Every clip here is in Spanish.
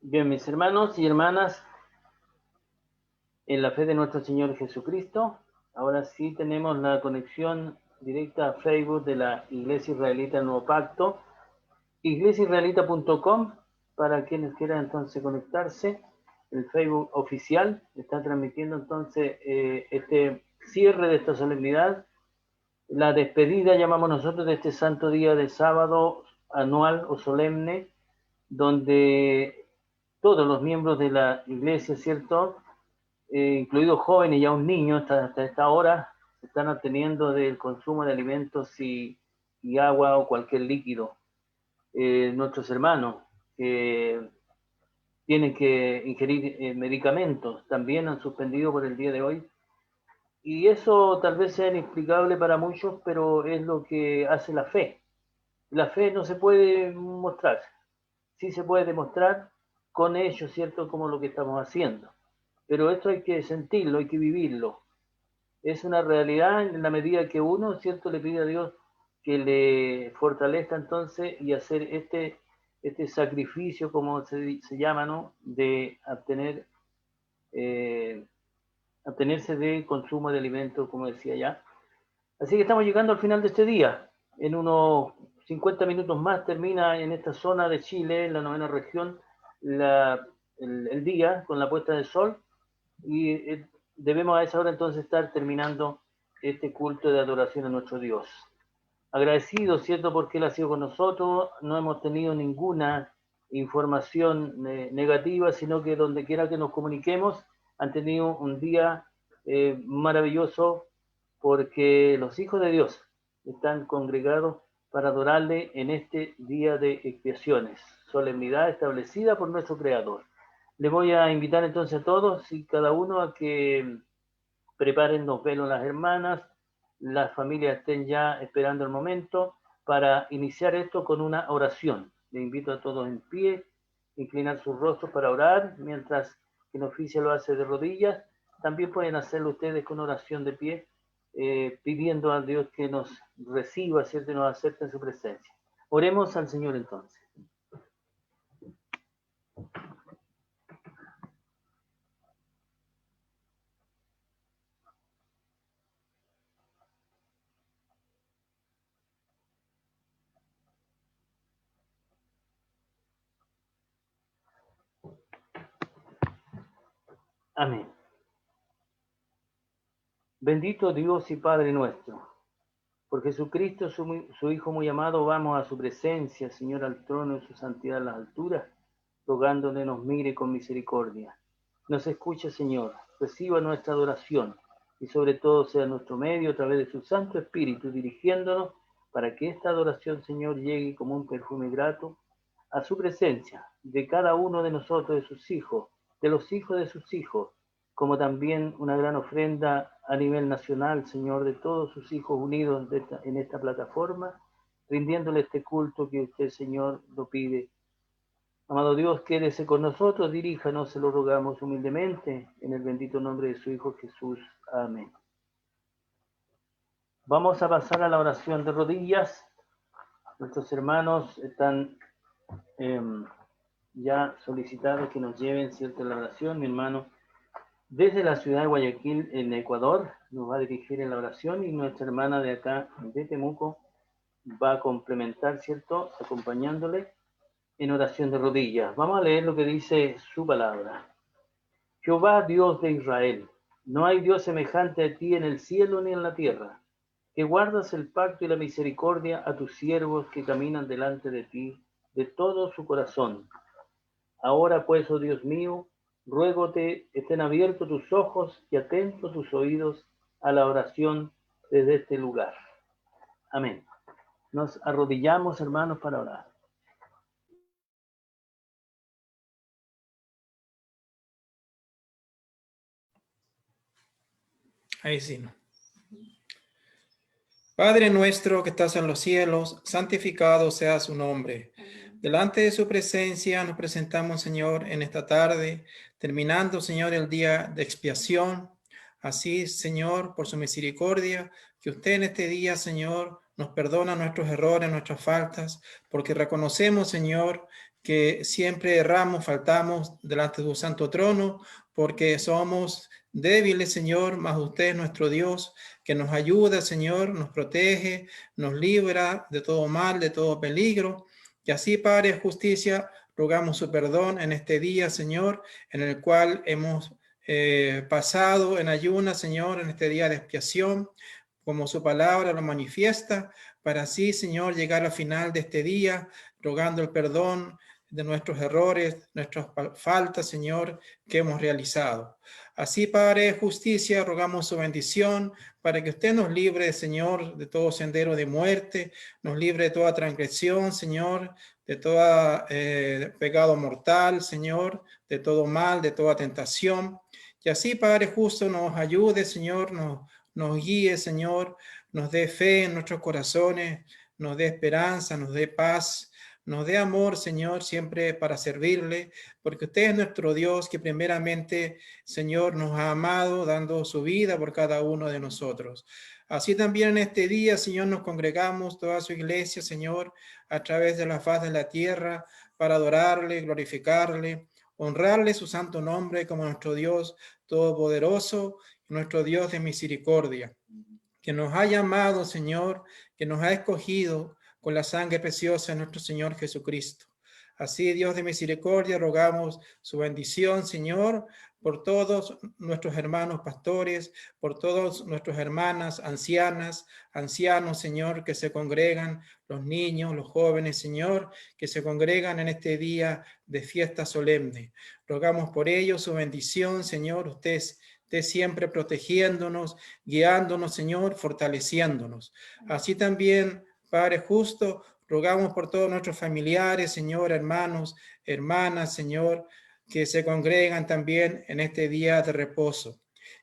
Bien, mis hermanos y hermanas, en la fe de nuestro Señor Jesucristo, ahora sí tenemos la conexión directa a Facebook de la Iglesia Israelita del Nuevo Pacto, iglesiaisraelita.com, para quienes quieran entonces conectarse. El Facebook oficial está transmitiendo entonces este cierre de esta solemnidad, la despedida, llamamos nosotros, de este santo día de sábado anual o solemne, donde todos los miembros de la iglesia, ¿cierto?, incluidos jóvenes y aún niños, hasta esta hora, se están absteniendo del consumo de alimentos y agua o cualquier líquido. Nuestros hermanos que tienen que ingerir medicamentos también han suspendido por el día de hoy. Y eso tal vez sea inexplicable para muchos, pero es lo que hace la fe. La fe no se puede mostrar, sí se puede demostrar con hechos, ¿cierto?, como lo que estamos haciendo. Pero esto hay que sentirlo, hay que vivirlo. Es una realidad en la medida que uno, ¿cierto?, le pide a Dios que le fortalezca entonces y hacer este sacrificio, como se llama, ¿no?, de abstenerse de consumo de alimentos, como decía ya. Así que estamos llegando al final de este día. En unos 50 minutos más termina en esta zona de Chile, en la 9ª región, el día con la puesta del sol, y debemos a esa hora entonces estar terminando este culto de adoración a nuestro Dios. Agradecidos, ¿cierto?, porque Él ha sido con nosotros, no hemos tenido ninguna información negativa, sino que donde quiera que nos comuniquemos, han tenido un día maravilloso, porque los hijos de Dios están congregados para adorarle en este día de expiaciones, solemnidad establecida por nuestro Creador. Les voy a invitar entonces a todos y cada uno a que preparen los velos las hermanas, las familias estén ya esperando el momento para iniciar esto con una oración. Les invito a todos en pie, inclinar sus rostros para orar, mientras quien oficia lo hace de rodillas. También pueden hacerlo ustedes con oración de pie, pidiendo a Dios que nos reciba, ¿cierto?, y nos acepte en su presencia. Oremos al Señor entonces. Amén. Bendito Dios y Padre nuestro, por Jesucristo, su Hijo muy amado, vamos a su presencia, Señor, al trono de su santidad en las alturas, rogándole nos mire con misericordia. Nos escuche, Señor, reciba nuestra adoración y sobre todo sea nuestro medio a través de su Santo Espíritu, dirigiéndonos para que esta adoración, Señor, llegue como un perfume grato a su presencia, de cada uno de nosotros, de sus hijos, de los hijos de sus hijos, como también una gran ofrenda a nivel nacional, Señor, de todos sus hijos unidos en esta plataforma, rindiéndole este culto que usted, Señor, lo pide. Amado Dios, quédese con nosotros, diríjanos, se lo rogamos humildemente, en el bendito nombre de su Hijo Jesús. Amén. Vamos a pasar a la oración de rodillas. Nuestros hermanos están ya solicitados que nos lleven, ¿cierto?, la oración. Mi hermano, desde la ciudad de Guayaquil, en Ecuador, nos va a dirigir en la oración, y nuestra hermana de acá, de Temuco, va a complementar, ¿cierto?, acompañándole en oración de rodillas. Vamos a leer lo que dice su palabra. Jehová, Dios de Israel, no hay Dios semejante a ti en el cielo ni en la tierra, que guardas el pacto y la misericordia a tus siervos que caminan delante de ti de todo su corazón. Ahora pues, oh Dios mío, ruégote estén abiertos tus ojos y atentos tus oídos a la oración desde este lugar. Amén. Nos arrodillamos, hermanos, para orar. Ahí sí, ¿no? Padre nuestro que estás en los cielos, santificado sea su nombre. Delante de su presencia nos presentamos, Señor, en esta tarde, terminando, Señor, el día de expiación. Así, Señor, por su misericordia, que usted en este día, Señor, nos perdona nuestros errores, nuestras faltas, porque reconocemos, Señor, que siempre erramos, faltamos delante de tu santo trono, porque somos débiles, Señor, mas usted es nuestro Dios, que nos ayuda, Señor, nos protege, nos libra de todo mal, de todo peligro. Y así, Padre de justicia, rogamos su perdón en este día, Señor, en el cual hemos pasado en ayunas, Señor, en este día de expiación, como su palabra lo manifiesta, para así, Señor, llegar al final de este día, rogando el perdón de nuestros errores, nuestras faltas, Señor, que hemos realizado. Así, Padre de justicia, rogamos su bendición para que usted nos libre, Señor, de todo sendero de muerte, nos libre de toda transgresión, Señor, de todo pecado mortal, Señor, de todo mal, de toda tentación. Y así, Padre justo, nos ayude, Señor, nos guíe, Señor, nos dé fe en nuestros corazones, nos dé esperanza, nos dé paz, nos dé amor, Señor, siempre para servirle, porque usted es nuestro Dios que primeramente, Señor, nos ha amado dando su vida por cada uno de nosotros. Así también en este día, Señor, nos congregamos toda su iglesia, Señor, a través de la faz de la tierra, para adorarle, glorificarle, honrarle su santo nombre como nuestro Dios todopoderoso, nuestro Dios de misericordia, que nos ha llamado, Señor, que nos ha escogido con la sangre preciosa de nuestro Señor Jesucristo. Así, Dios de misericordia, rogamos su bendición, Señor, por todos nuestros hermanos pastores, por todas nuestras hermanas ancianas, ancianos, Señor, que se congregan, los niños, los jóvenes, Señor, que se congregan en este día de fiesta solemne. Rogamos por ellos su bendición, Señor, usted siempre protegiéndonos, guiándonos, Señor, fortaleciéndonos. Así también, Padre justo, rogamos por todos nuestros familiares, Señor, hermanos, hermanas, Señor, que se congregan también en este día de reposo.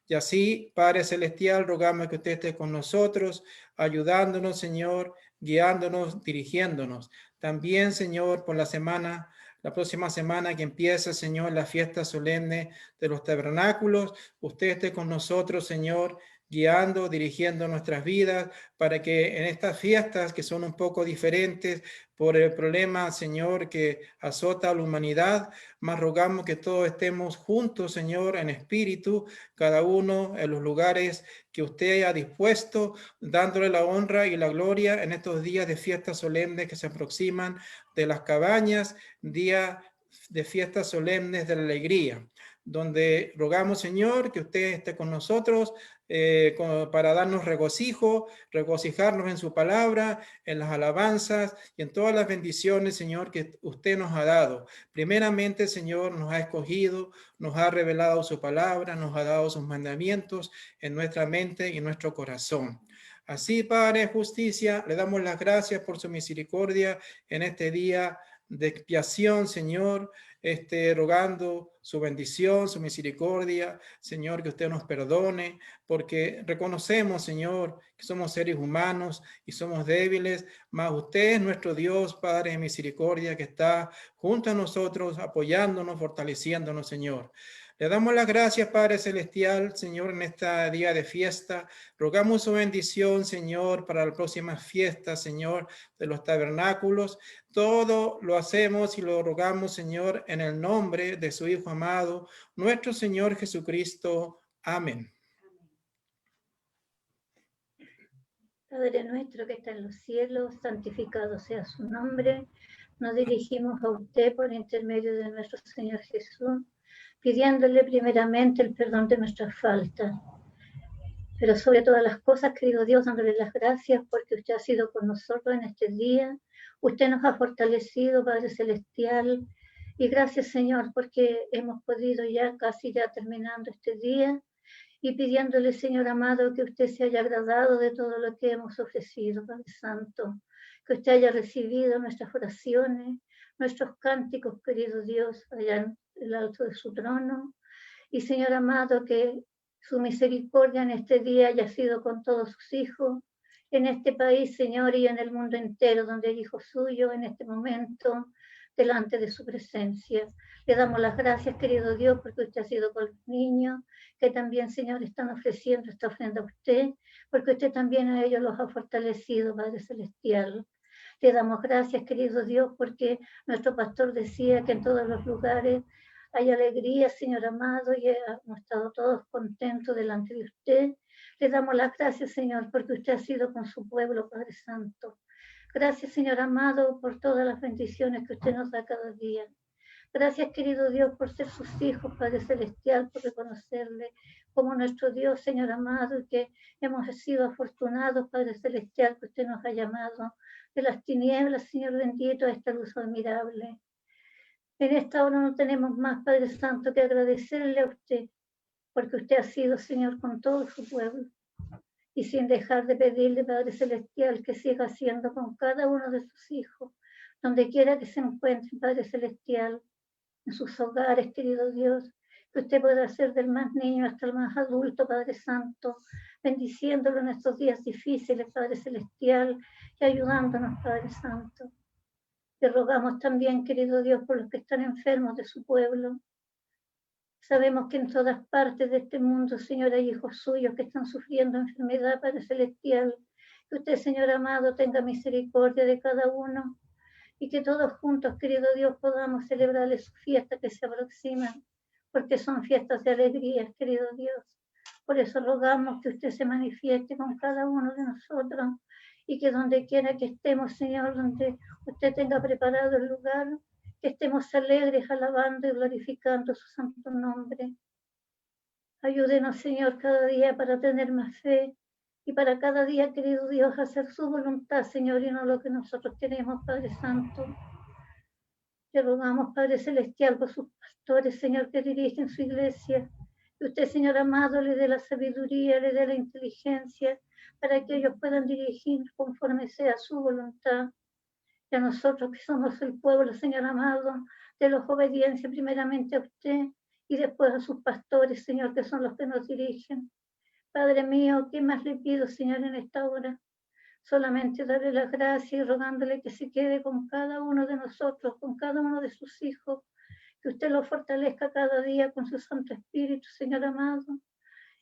Y así, Padre Celestial, rogamos que usted esté con nosotros, ayudándonos, Señor, guiándonos, dirigiéndonos. También, Señor, por la próxima semana que empieza, Señor, la fiesta solemne de los tabernáculos, usted esté con nosotros, Señor, guiando, dirigiendo nuestras vidas, para que en estas fiestas que son un poco diferentes por el problema, Señor, que azota a la humanidad, más rogamos que todos estemos juntos, Señor, en espíritu, cada uno en los lugares que usted ha dispuesto, dándole la honra y la gloria en estos días de fiestas solemnes que se aproximan de las cabañas, días de fiestas solemnes de la alegría, donde rogamos, Señor, que usted esté con nosotros para darnos regocijarnos en su palabra, en las alabanzas y en todas las bendiciones, Señor, que usted nos ha dado. Primeramente, Señor, nos ha escogido, nos ha revelado su palabra, nos ha dado sus mandamientos en nuestra mente y en nuestro corazón. Así, Padre de justicia, le damos las gracias por su misericordia en este día de expiación, Señor, rogando su bendición, su misericordia, Señor, que usted nos perdone, porque reconocemos, Señor, que somos seres humanos y somos débiles, mas usted es nuestro Dios, Padre de misericordia, que está junto a nosotros, apoyándonos, fortaleciéndonos, Señor. Le damos las gracias, Padre Celestial, Señor, en este día de fiesta. Rogamos su bendición, Señor, para la próxima fiesta, Señor, de los tabernáculos. Todo lo hacemos y lo rogamos, Señor, en el nombre de su Hijo amado, nuestro Señor Jesucristo. Amén. Padre nuestro que está en los cielos, santificado sea su nombre. Nos dirigimos a usted por intermedio de nuestro Señor Jesús, pidiéndole primeramente el perdón de nuestras faltas. Pero sobre todas las cosas, querido Dios, dándole las gracias porque usted ha sido con nosotros en este día. Usted nos ha fortalecido, Padre Celestial. Y gracias, Señor, porque hemos podido casi terminando este día, y pidiéndole, Señor amado, que usted se haya agradado de todo lo que hemos ofrecido, Padre Santo, que usted haya recibido nuestras oraciones, nuestros cánticos, querido Dios, allá en el alto de su trono. Y Señor amado, que su misericordia en este día haya sido con todos sus hijos, en este país, Señor, y en el mundo entero, donde hay hijos suyos en este momento delante de su presencia. Le damos las gracias, querido Dios, porque usted ha sido con los niños, que también, Señor, están ofreciendo esta ofrenda a usted, porque usted también a ellos los ha fortalecido, Padre Celestial. Le damos gracias, querido Dios, porque nuestro pastor decía que en todos los lugares hay alegría, Señor amado, y hemos estado todos contentos delante de usted. Le damos las gracias, Señor, porque usted ha sido con su pueblo, Padre Santo. Gracias, Señor amado, por todas las bendiciones que usted nos da cada día. Gracias, querido Dios, por ser sus hijos, Padre Celestial, por reconocerle como nuestro Dios, Señor amado, y que hemos sido afortunados, Padre Celestial, que usted nos ha llamado de las tinieblas, Señor bendito, a esta luz admirable. En esta hora no tenemos más, Padre Santo, que agradecerle a usted, porque usted ha sido, Señor, con todo su pueblo. Y sin dejar de pedirle, Padre Celestial, que siga haciendo con cada uno de sus hijos, donde quiera que se encuentren, Padre Celestial, en sus hogares, querido Dios, que usted pueda hacer del más niño hasta el más adulto, Padre Santo, bendiciéndolo en estos días difíciles, Padre Celestial, y ayudándonos, Padre Santo. Te rogamos también, querido Dios, por los que están enfermos de su pueblo. Sabemos que en todas partes de este mundo, Señor, hay hijos suyos que están sufriendo enfermedad, Padre Celestial. Que usted, Señor amado, tenga misericordia de cada uno y que todos juntos, querido Dios, podamos celebrarles su fiesta que se aproximan, porque son fiestas de alegría, querido Dios. Por eso rogamos que usted se manifieste con cada uno de nosotros y que donde quiera que estemos, Señor, donde usted tenga preparado el lugar, que estemos alegres, alabando y glorificando su santo nombre. Ayúdenos, Señor, cada día para tener más fe y para cada día, querido Dios, hacer su voluntad, Señor, y no lo que nosotros queremos, Padre Santo. Te rogamos, Padre Celestial, por sus pastores, Señor, que dirigen su iglesia. Que usted, Señor amado, le dé la sabiduría, le dé la inteligencia, para que ellos puedan dirigir conforme sea su voluntad. Y a nosotros que somos el pueblo, Señor amado, de los obediencia primeramente a usted y después a sus pastores, Señor, que son los que nos dirigen. Padre mío, ¿qué más le pido, Señor, en esta hora? Solamente darle las gracias y rogándole que se quede con cada uno de nosotros, con cada uno de sus hijos, que usted los fortalezca cada día con su Santo Espíritu, Señor amado,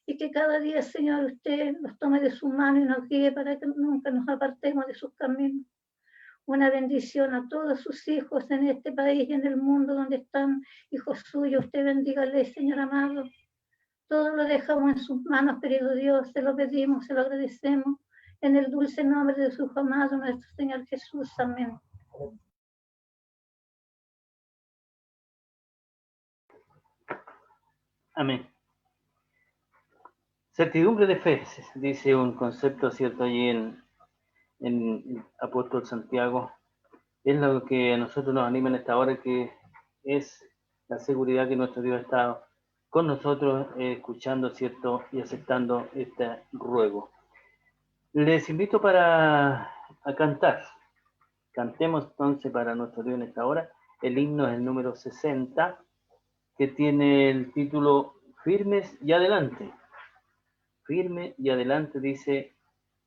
y que cada día, Señor, usted los tome de su mano y nos guíe para que nunca nos apartemos de sus caminos. Una bendición a todos sus hijos en este país y en el mundo donde están, hijos suyos. Usted bendígale, Señor amado. Todo lo dejamos en sus manos, querido Dios. Se lo pedimos, se lo agradecemos. En el dulce nombre de su Hijo amado, nuestro Señor Jesús. Amén. Amén. Certidumbre de fe, dice un concepto, ¿cierto? Allí en el apóstol Santiago. Es lo que a nosotros nos anima en esta hora, que es la seguridad que nuestro Dios está con nosotros, escuchando, ¿cierto? Y aceptando este ruego. Les invito a cantar. Cantemos entonces para nuestro Dios en esta hora. El himno es el número 60, que tiene el título Firmes y Adelante. Firme y Adelante, dice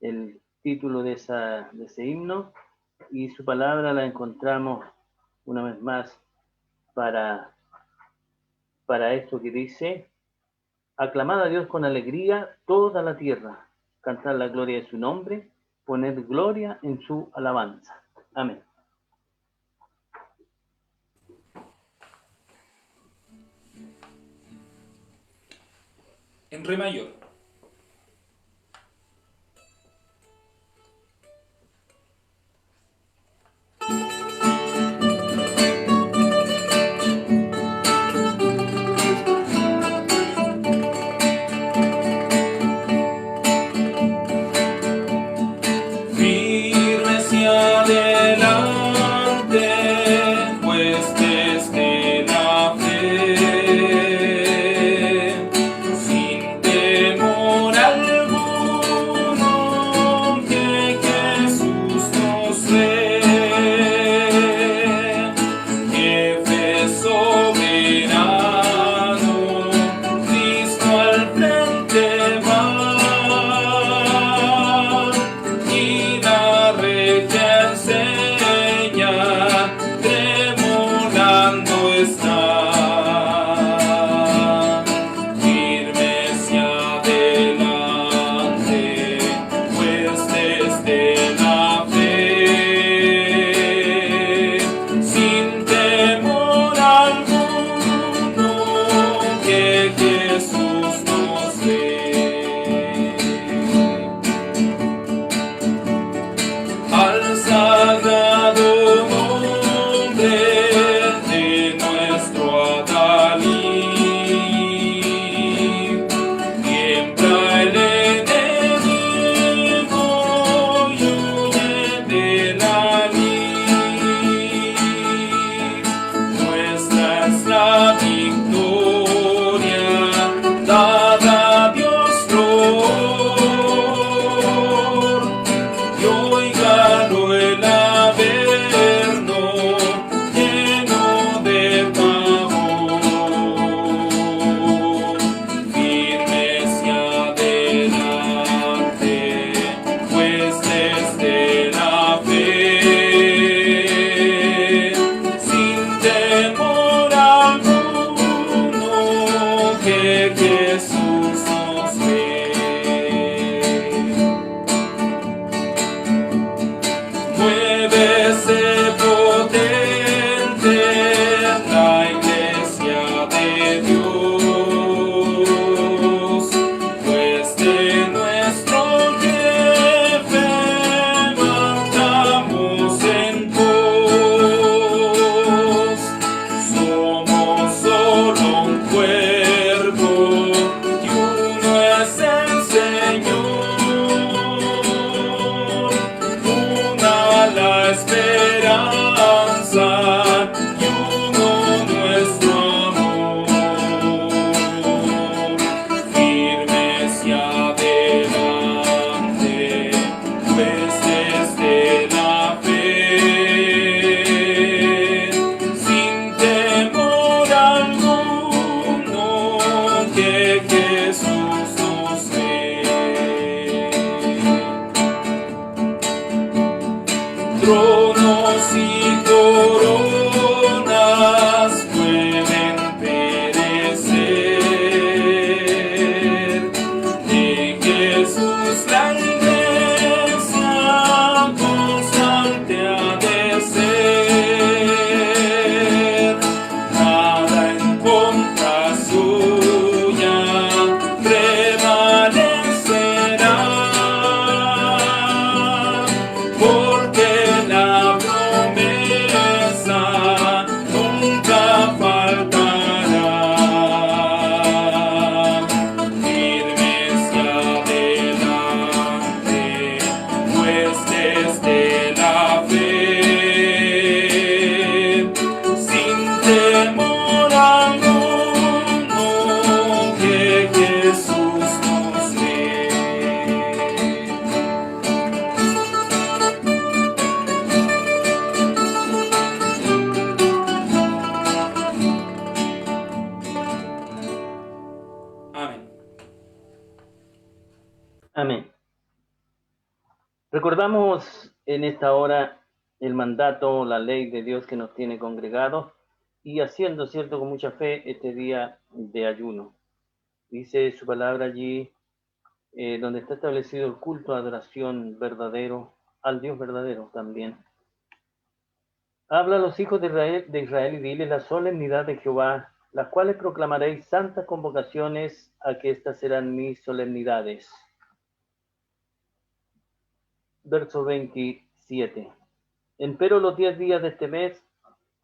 el título de ese himno, y su palabra la encontramos una vez más para esto que dice: aclamad a Dios con alegría toda la tierra, cantar la gloria de su nombre, poner gloria en su alabanza. Amén. En re mayor. Fe claro el averno, lleno de pavor, firme hacia adelante, pues desde la fe, sin temor alguno, que Jesús nos ve. Muévese potente la iglesia de Dios, pues de nuestro jefe marchamos en pos. Somos solo un cuerpo y uno es el Señor, una la esperanza y uno nuestro amor, firme hacia adelante, pues desde la fe, sin temor alguno, que Jesús nos ve. Tronos y coronas pueden perecer, de Jesús la iglesia constante ha de ser. Nada en contra suya prevalecerá, porque la promesa nunca faltará. Firme hacia adelante, pues desde la fe, sin temor alguno, que Jesús nos ve. Amén. Amén. Recordamos en esta hora el mandato, la ley de Dios que nos tiene congregados y haciendo, cierto, con mucha fe este día de ayuno. Dice su palabra allí, donde está establecido el culto, adoración verdadero, al Dios verdadero también. Habla a los hijos de Israel y dile la solemnidad de Jehová, las cuales proclamaréis santas convocaciones, a que estas serán mis solemnidades. Verso 27. Empero los 10 días de este mes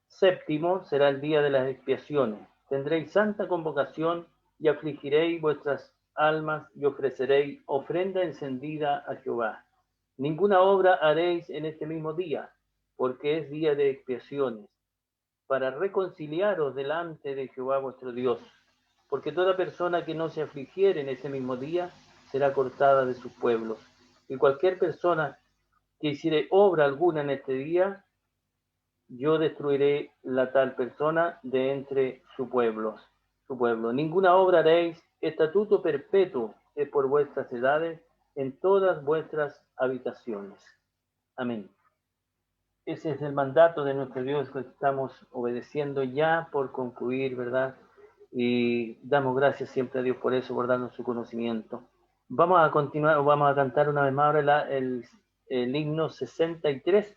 séptimo será el día de las expiaciones. Tendréis santa convocación y afligiréis vuestras almas y ofreceréis ofrenda encendida a Jehová. Ninguna obra haréis en este mismo día, porque es día de expiaciones, para reconciliaros delante de Jehová vuestro Dios. Porque toda persona que no se afligiere en ese mismo día será cortada de sus pueblos. Y cualquier persona que hiciere obra alguna en este día, yo destruiré la tal persona de entre su pueblo. Ninguna obra haréis, estatuto perpetuo es por vuestras edades en todas vuestras habitaciones. Amén. Ese es el mandato de nuestro Dios que estamos obedeciendo ya por concluir, ¿verdad? Y damos gracias siempre a Dios por eso, por darnos su conocimiento. Vamos a continuar, vamos a cantar una vez más ahora el himno 63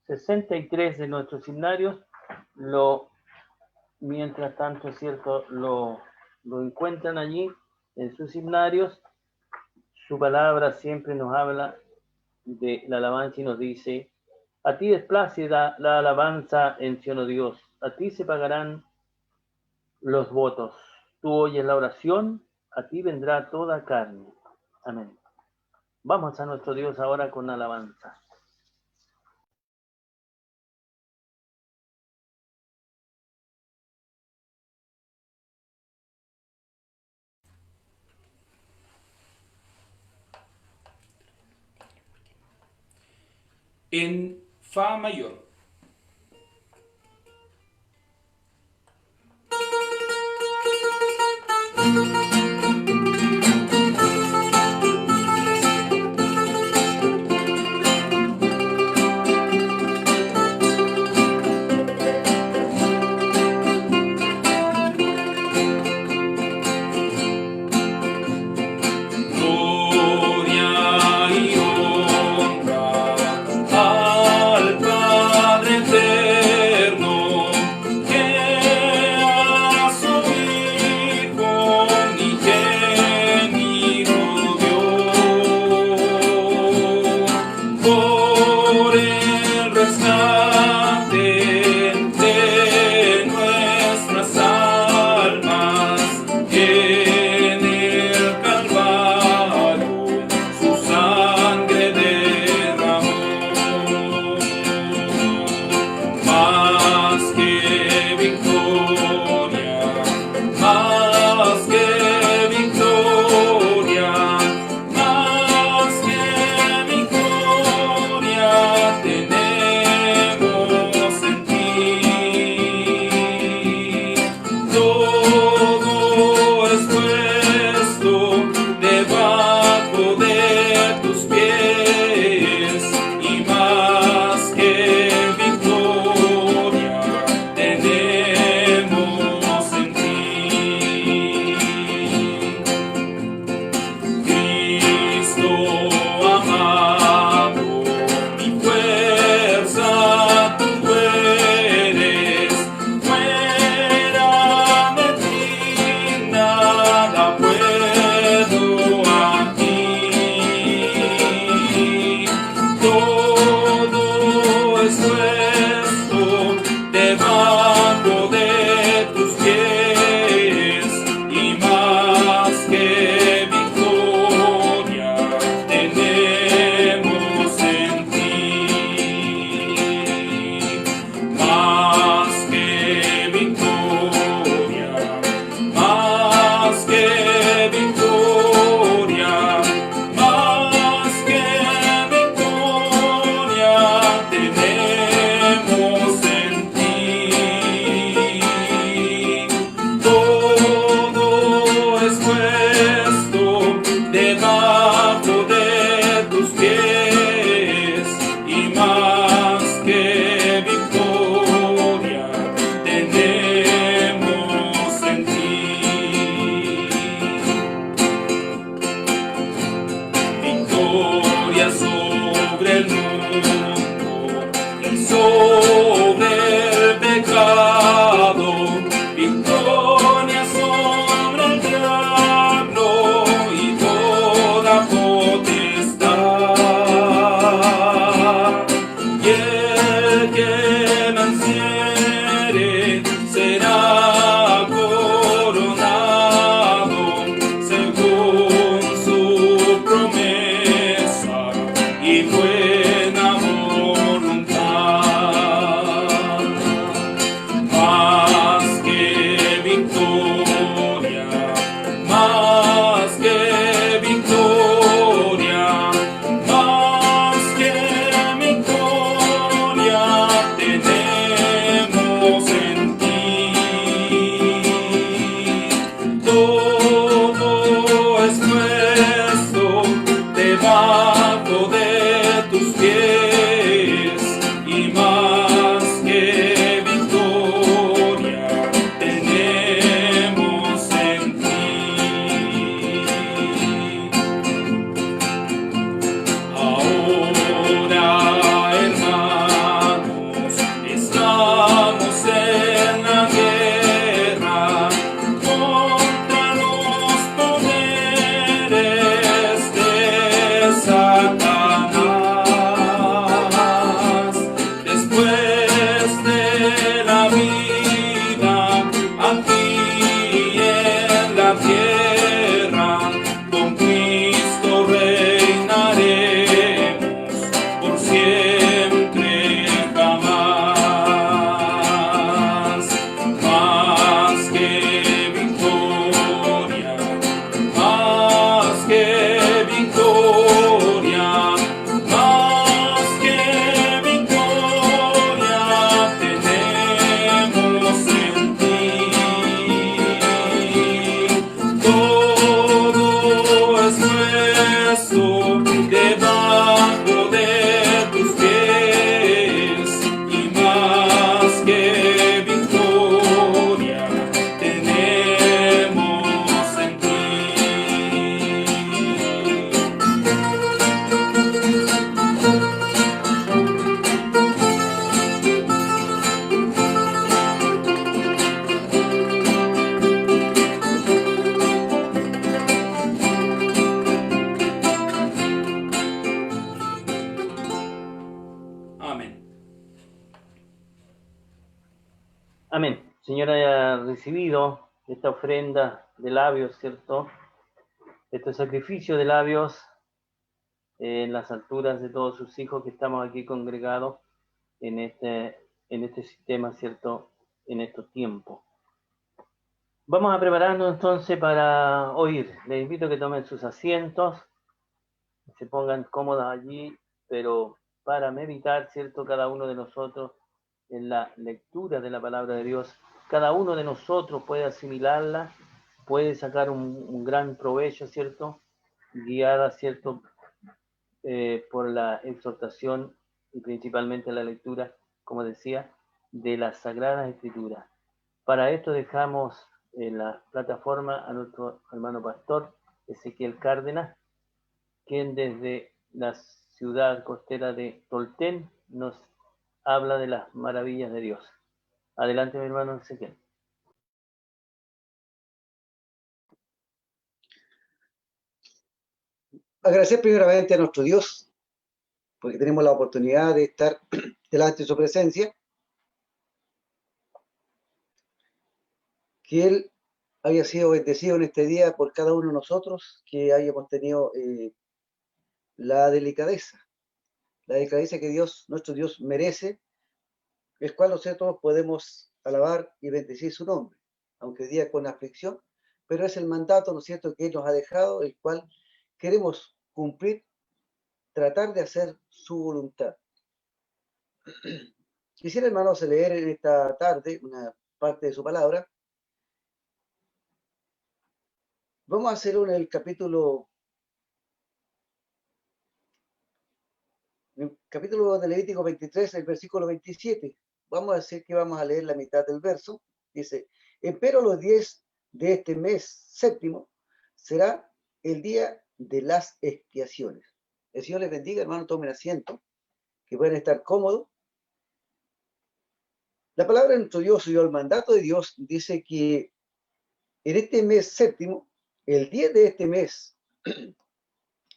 de nuestros himnarios. Mientras tanto, es cierto, lo encuentran allí en sus himnarios. Su palabra siempre nos habla de la alabanza y nos dice: a ti es plácida la alabanza en Sion, oh Dios, a ti se pagarán los votos. Tú oyes la oración, a ti vendrá toda carne. Amén. Vamos a nuestro Dios ahora con alabanza. en Fa mayor. Gloria y honra al Padre. Amén. Amén. Señor, haya recibido esta ofrenda de labios, ¿cierto? Este sacrificio de labios en las alturas de todos sus hijos que estamos aquí congregados en este sistema, ¿cierto? En estos tiempos. Vamos a prepararnos entonces para oír. Les invito a que tomen sus asientos, se pongan cómodos allí, pero para meditar, ¿cierto? Cada uno de nosotros en la lectura de la palabra de Dios, cada uno de nosotros puede asimilarla, puede sacar un gran provecho, ¿cierto? Guiada, ¿cierto? Por la exhortación y principalmente la lectura, como decía, de las Sagradas Escrituras. Para esto dejamos en la plataforma a nuestro hermano pastor Ezequiel Cárdenas, quien desde la ciudad costera de Tolten nos habla de las maravillas de Dios. Adelante, mi hermano Ezequiel. Agradecer primeramente a nuestro Dios, porque tenemos la oportunidad de estar delante de su presencia, que Él haya sido bendecido en este día por cada uno de nosotros, que hayamos tenido la delicadeza que Dios, nuestro Dios, merece, el cual nosotros podemos alabar y bendecir su nombre, aunque hoy día con aflicción, pero es el mandato, ¿no es cierto?, que Él nos ha dejado, el cual queremos cumplir, tratar de hacer su voluntad. Quisiera, hermanos, leer en esta tarde una parte de su palabra. Vamos a hacerlo en el capítulo de Levítico 23, el versículo 27. Vamos a decir que vamos a leer la mitad del verso. Dice: empero los 10 de este mes séptimo será el día de las expiaciones. El Señor les bendiga, hermano, tomen asiento, que puedan estar cómodos. La palabra de nuestro Dios y el mandato de Dios dice que en este mes séptimo, el 10 de este mes,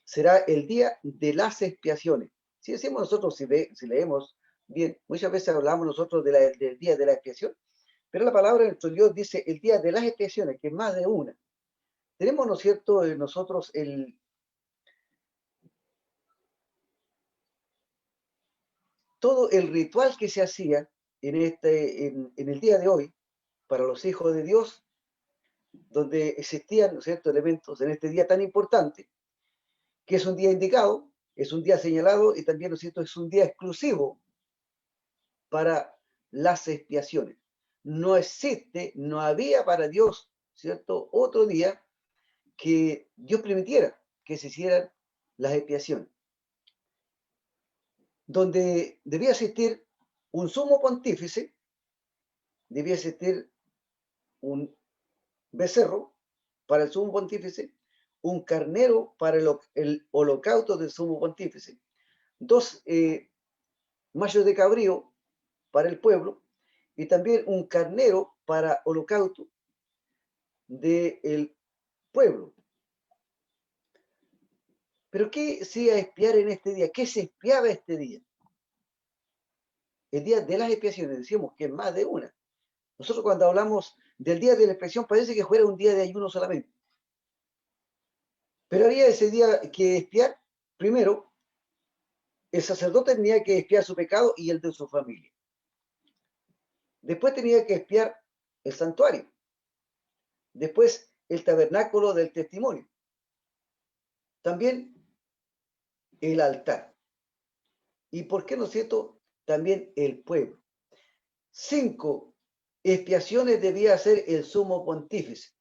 será el día de las expiaciones. Si decimos nosotros, si leemos bien, muchas veces hablamos nosotros del día de la expiación, pero la palabra de nuestro Dios dice el día de las expiaciones, que es más de una. Tenemos, ¿no es cierto?, nosotros todo el ritual que se hacía en el día de hoy para los hijos de Dios, donde existían, ¿no es cierto?, elementos en este día tan importante, que es un día indicado, es un día señalado y también, ¿no es cierto?, es un día exclusivo para las expiaciones. No existe, no había para Dios, ¿cierto?, otro día que Dios permitiera que se hicieran las expiaciones, donde debía existir un sumo pontífice, debía existir un becerro para el sumo pontífice, un carnero para el holocausto del sumo pontífice, 2 machos de cabrío para el pueblo y también un carnero para holocausto del pueblo. Pero ¿qué se iba a expiar en este día? ¿Qué se expiaba este día? El día de las expiaciones, decimos que es más de una. Nosotros cuando hablamos del día de la expiación parece que fuera un día de ayuno solamente. Pero había ese día que expiar. Primero, el sacerdote tenía que expiar su pecado y el de su familia. Después tenía que expiar el santuario. Después el tabernáculo del testimonio. También el altar. Y por qué no es cierto, también el pueblo. 5 expiaciones debía hacer el sumo pontífice.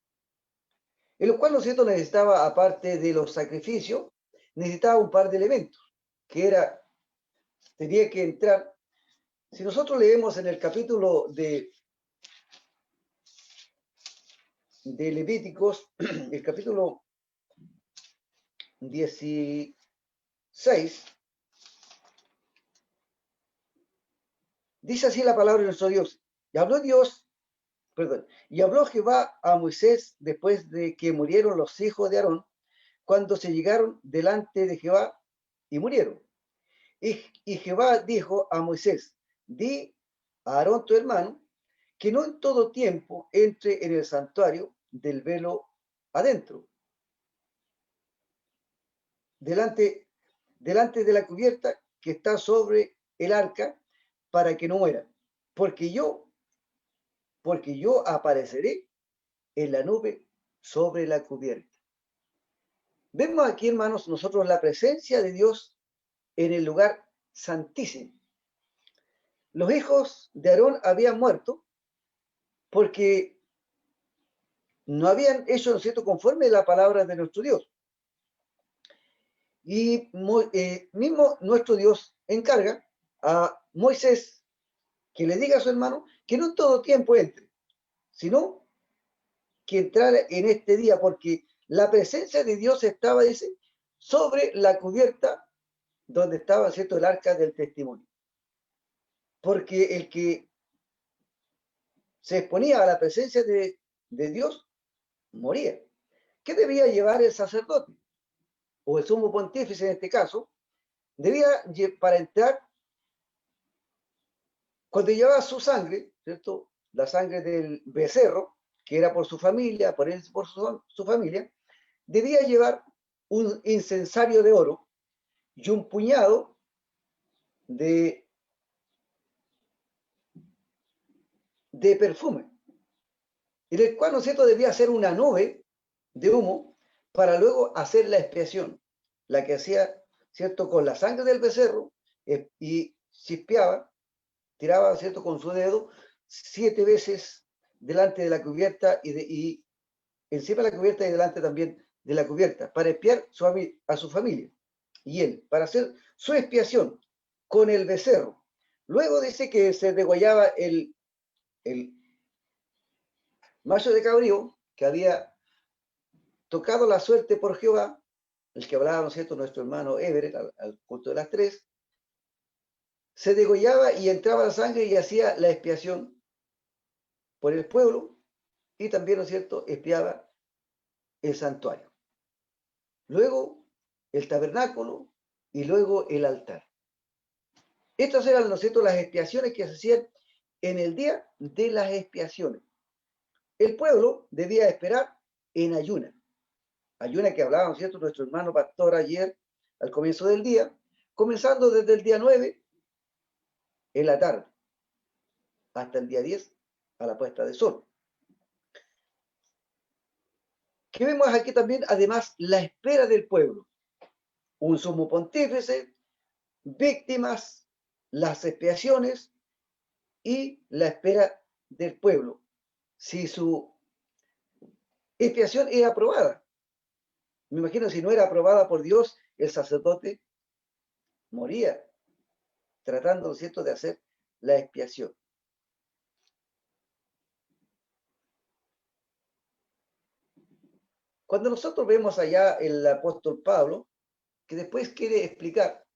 En lo cual, ¿no es cierto?, necesitaba, aparte de los sacrificios, necesitaba un par de elementos, que era, tenía que entrar. Si nosotros leemos en el capítulo de Levíticos, el capítulo 16, dice así la palabra de nuestro Dios. Y habló Jehová a Moisés después de que murieron los hijos de Aarón, cuando se llegaron delante de Jehová y murieron. Y Jehová dijo a Moisés, di a Aarón tu hermano, que no en todo tiempo entre en el santuario del velo adentro, delante de la cubierta que está sobre el arca, para que no muera, porque yo apareceré en la nube sobre la cubierta. Vemos aquí, hermanos, nosotros la presencia de Dios en el lugar santísimo. Los hijos de Aarón habían muerto porque no habían hecho, ¿no es cierto?, conforme a la palabra de nuestro Dios. Y mismo nuestro Dios encarga a Moisés que le diga a su hermano que no en todo tiempo entre, sino que entrara en este día, porque la presencia de Dios estaba, dice, sobre la cubierta donde estaba, ¿cierto?, el arca del testimonio. Porque el que se exponía a la presencia de Dios moría. ¿Qué debía llevar el sacerdote? O el sumo pontífice en este caso, debía, para entrar, cuando llevaba su sangre, ¿cierto?, la sangre del becerro, que era por su familia, por él, por su familia, debía llevar un incensario de oro y un puñado de perfume, en el cual, ¿no es cierto?, debía hacer una nube de humo para luego hacer la expiación, la que hacía, ¿cierto?, con la sangre del becerro, y chispeaba, tiraba, ¿cierto?, con su dedo 7 veces delante de la cubierta y encima de la cubierta y delante también de la cubierta, para expiar a su familia y él, para hacer su expiación con el becerro. Luego dice que se degollaba el macho de cabrío que había tocado la suerte por Jehová, el que hablaba, ¿no es cierto?, nuestro hermano Everett al culto de las 3, se degollaba y entraba la sangre y hacía la expiación por el pueblo y también, ¿no es cierto?, expiaba el santuario. Luego el tabernáculo y luego el altar. Estas eran, ¿no es cierto?, las expiaciones que se hacían en el día de las expiaciones. El pueblo debía esperar en ayuna. Ayuna que hablaba, ¿no es cierto?, nuestro hermano pastor ayer al comienzo del día, comenzando desde el día 9 en la tarde hasta el día 10 a la puesta de sol. ¿Qué vemos aquí también? Además, la espera del pueblo. Un sumo pontífice, víctimas, las expiaciones y la espera del pueblo. Si su expiación era aprobada, me imagino si no era aprobada por Dios, el sacerdote moría tratando, ¿no es cierto?, de hacer la expiación. Cuando nosotros vemos allá el apóstol Pablo, que después quiere explicar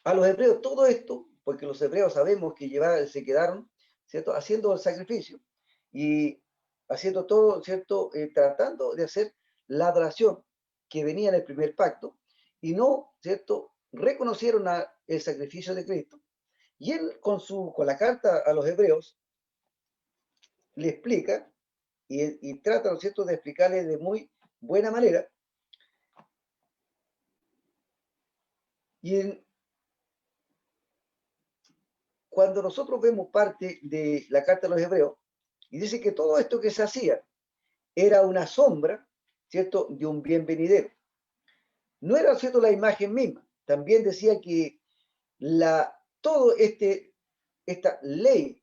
a los hebreos todo esto, porque los hebreos sabemos que se quedaron, ¿cierto?, haciendo el sacrificio y haciendo todo, ¿cierto?, tratando de hacer la adoración que venía en el primer pacto y no, ¿cierto?, reconocieron el sacrificio de Cristo. Y él con la carta a los hebreos le explica y trata, ¿no es cierto?, de explicarle de muy buena manera. Y cuando nosotros vemos parte de la carta a los hebreos, y dice que todo esto que se hacía era una sombra, ¿cierto?, de un bien venidero. No era, ¿cierto?, la imagen misma. También decía que esta ley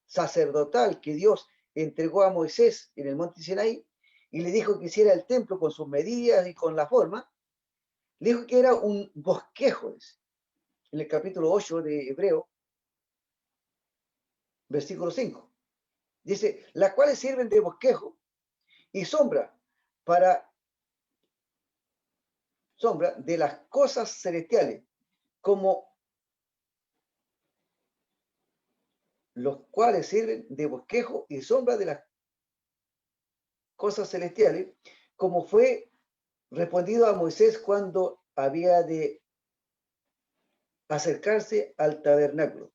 sacerdotal que Dios entregó a Moisés en el monte Sinaí y le dijo que hiciera el templo con sus medidas y con la forma, le dijo que era un bosquejo. En el capítulo 8 de Hebreo, versículo 5. Dice, las cuales sirven de bosquejo y sombra de las cosas celestiales, como los cuales sirven de bosquejo y sombra de las cosas celestiales, como fue respondido a Moisés cuando había de acercarse al tabernáculo.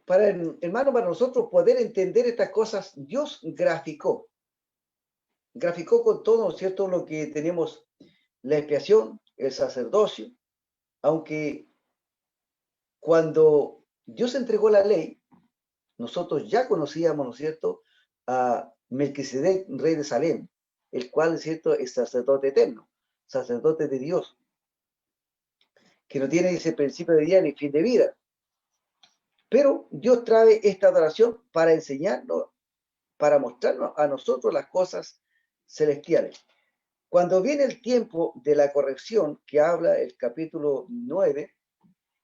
Hermano, para nosotros poder entender estas cosas, Dios graficó con todo, ¿no es cierto?, lo que tenemos, la expiación, el sacerdocio, aunque cuando Dios entregó la ley, nosotros ya conocíamos, ¿no es cierto?, a Melquisedec, rey de Salem, el cual, ¿no es cierto?, es sacerdote eterno, sacerdote de Dios, que no tiene ese principio de día ni fin de vida. Pero Dios trae esta adoración para enseñarnos, para mostrarnos a nosotros las cosas celestiales. Cuando viene el tiempo de la corrección, que habla el capítulo 9,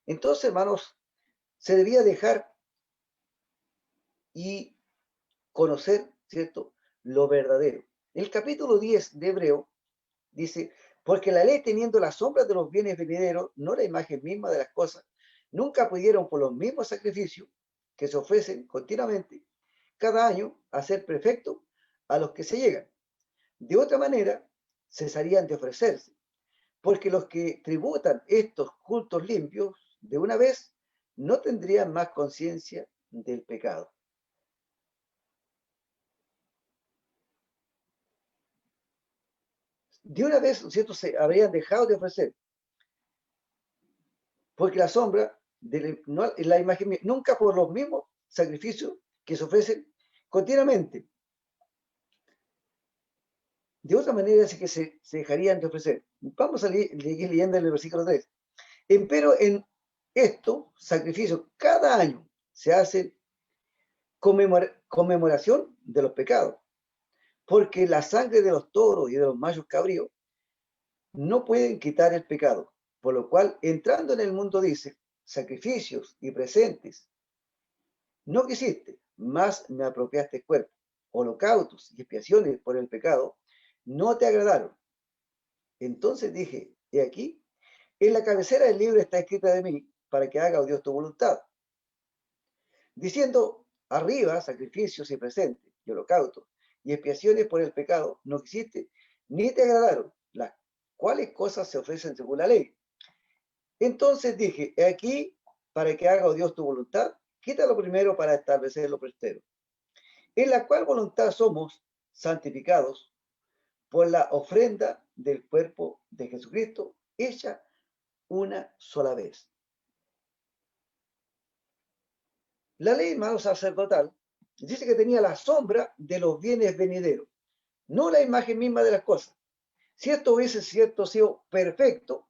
entonces, hermanos, se debía dejar y conocer, ¿cierto?, lo verdadero. El capítulo 10 de Hebreo dice, porque la ley teniendo las sombras de los bienes venideros, no la imagen misma de las cosas, nunca pudieron por los mismos sacrificios que se ofrecen continuamente cada año hacer perfecto a los que se llegan. De otra manera, cesarían de ofrecerse, porque los que tributan estos cultos limpios de una vez no tendrían más conciencia del pecado. De una vez, ¿cierto?, se habrían dejado de ofrecer, porque la sombra de la imagen, nunca por los mismos sacrificios que se ofrecen continuamente. De otra manera es que se dejarían de ofrecer. Vamos a seguir leyendo en el versículo 3. Empero en estos sacrificios cada año se hace conmemoración de los pecados, porque la sangre de los toros y de los machos cabríos no pueden quitar el pecado, por lo cual, entrando en el mundo, dice, sacrificios y presentes, no quisiste, más me apropiaste cuerpo, holocaustos y expiaciones por el pecado, no te agradaron. Entonces dije, he aquí, en la cabecera del libro está escrita de mí, para que haga, oh Dios, tu voluntad. Diciendo, arriba, sacrificios y presentes, y holocaustos, y expiaciones por el pecado, no quisiste, ni te agradaron, las cuales cosas se ofrecen según la ley. Entonces dije, he aquí, para que haga, oh Dios, tu voluntad, quítalo primero para establecer lo prestero. En la cual voluntad somos santificados por la ofrenda del cuerpo de Jesucristo, hecha una sola vez. La ley, hermano, sacerdotal dice que tenía la sombra de los bienes venideros, no la imagen misma de las cosas. Si esto hubiese sido perfecto,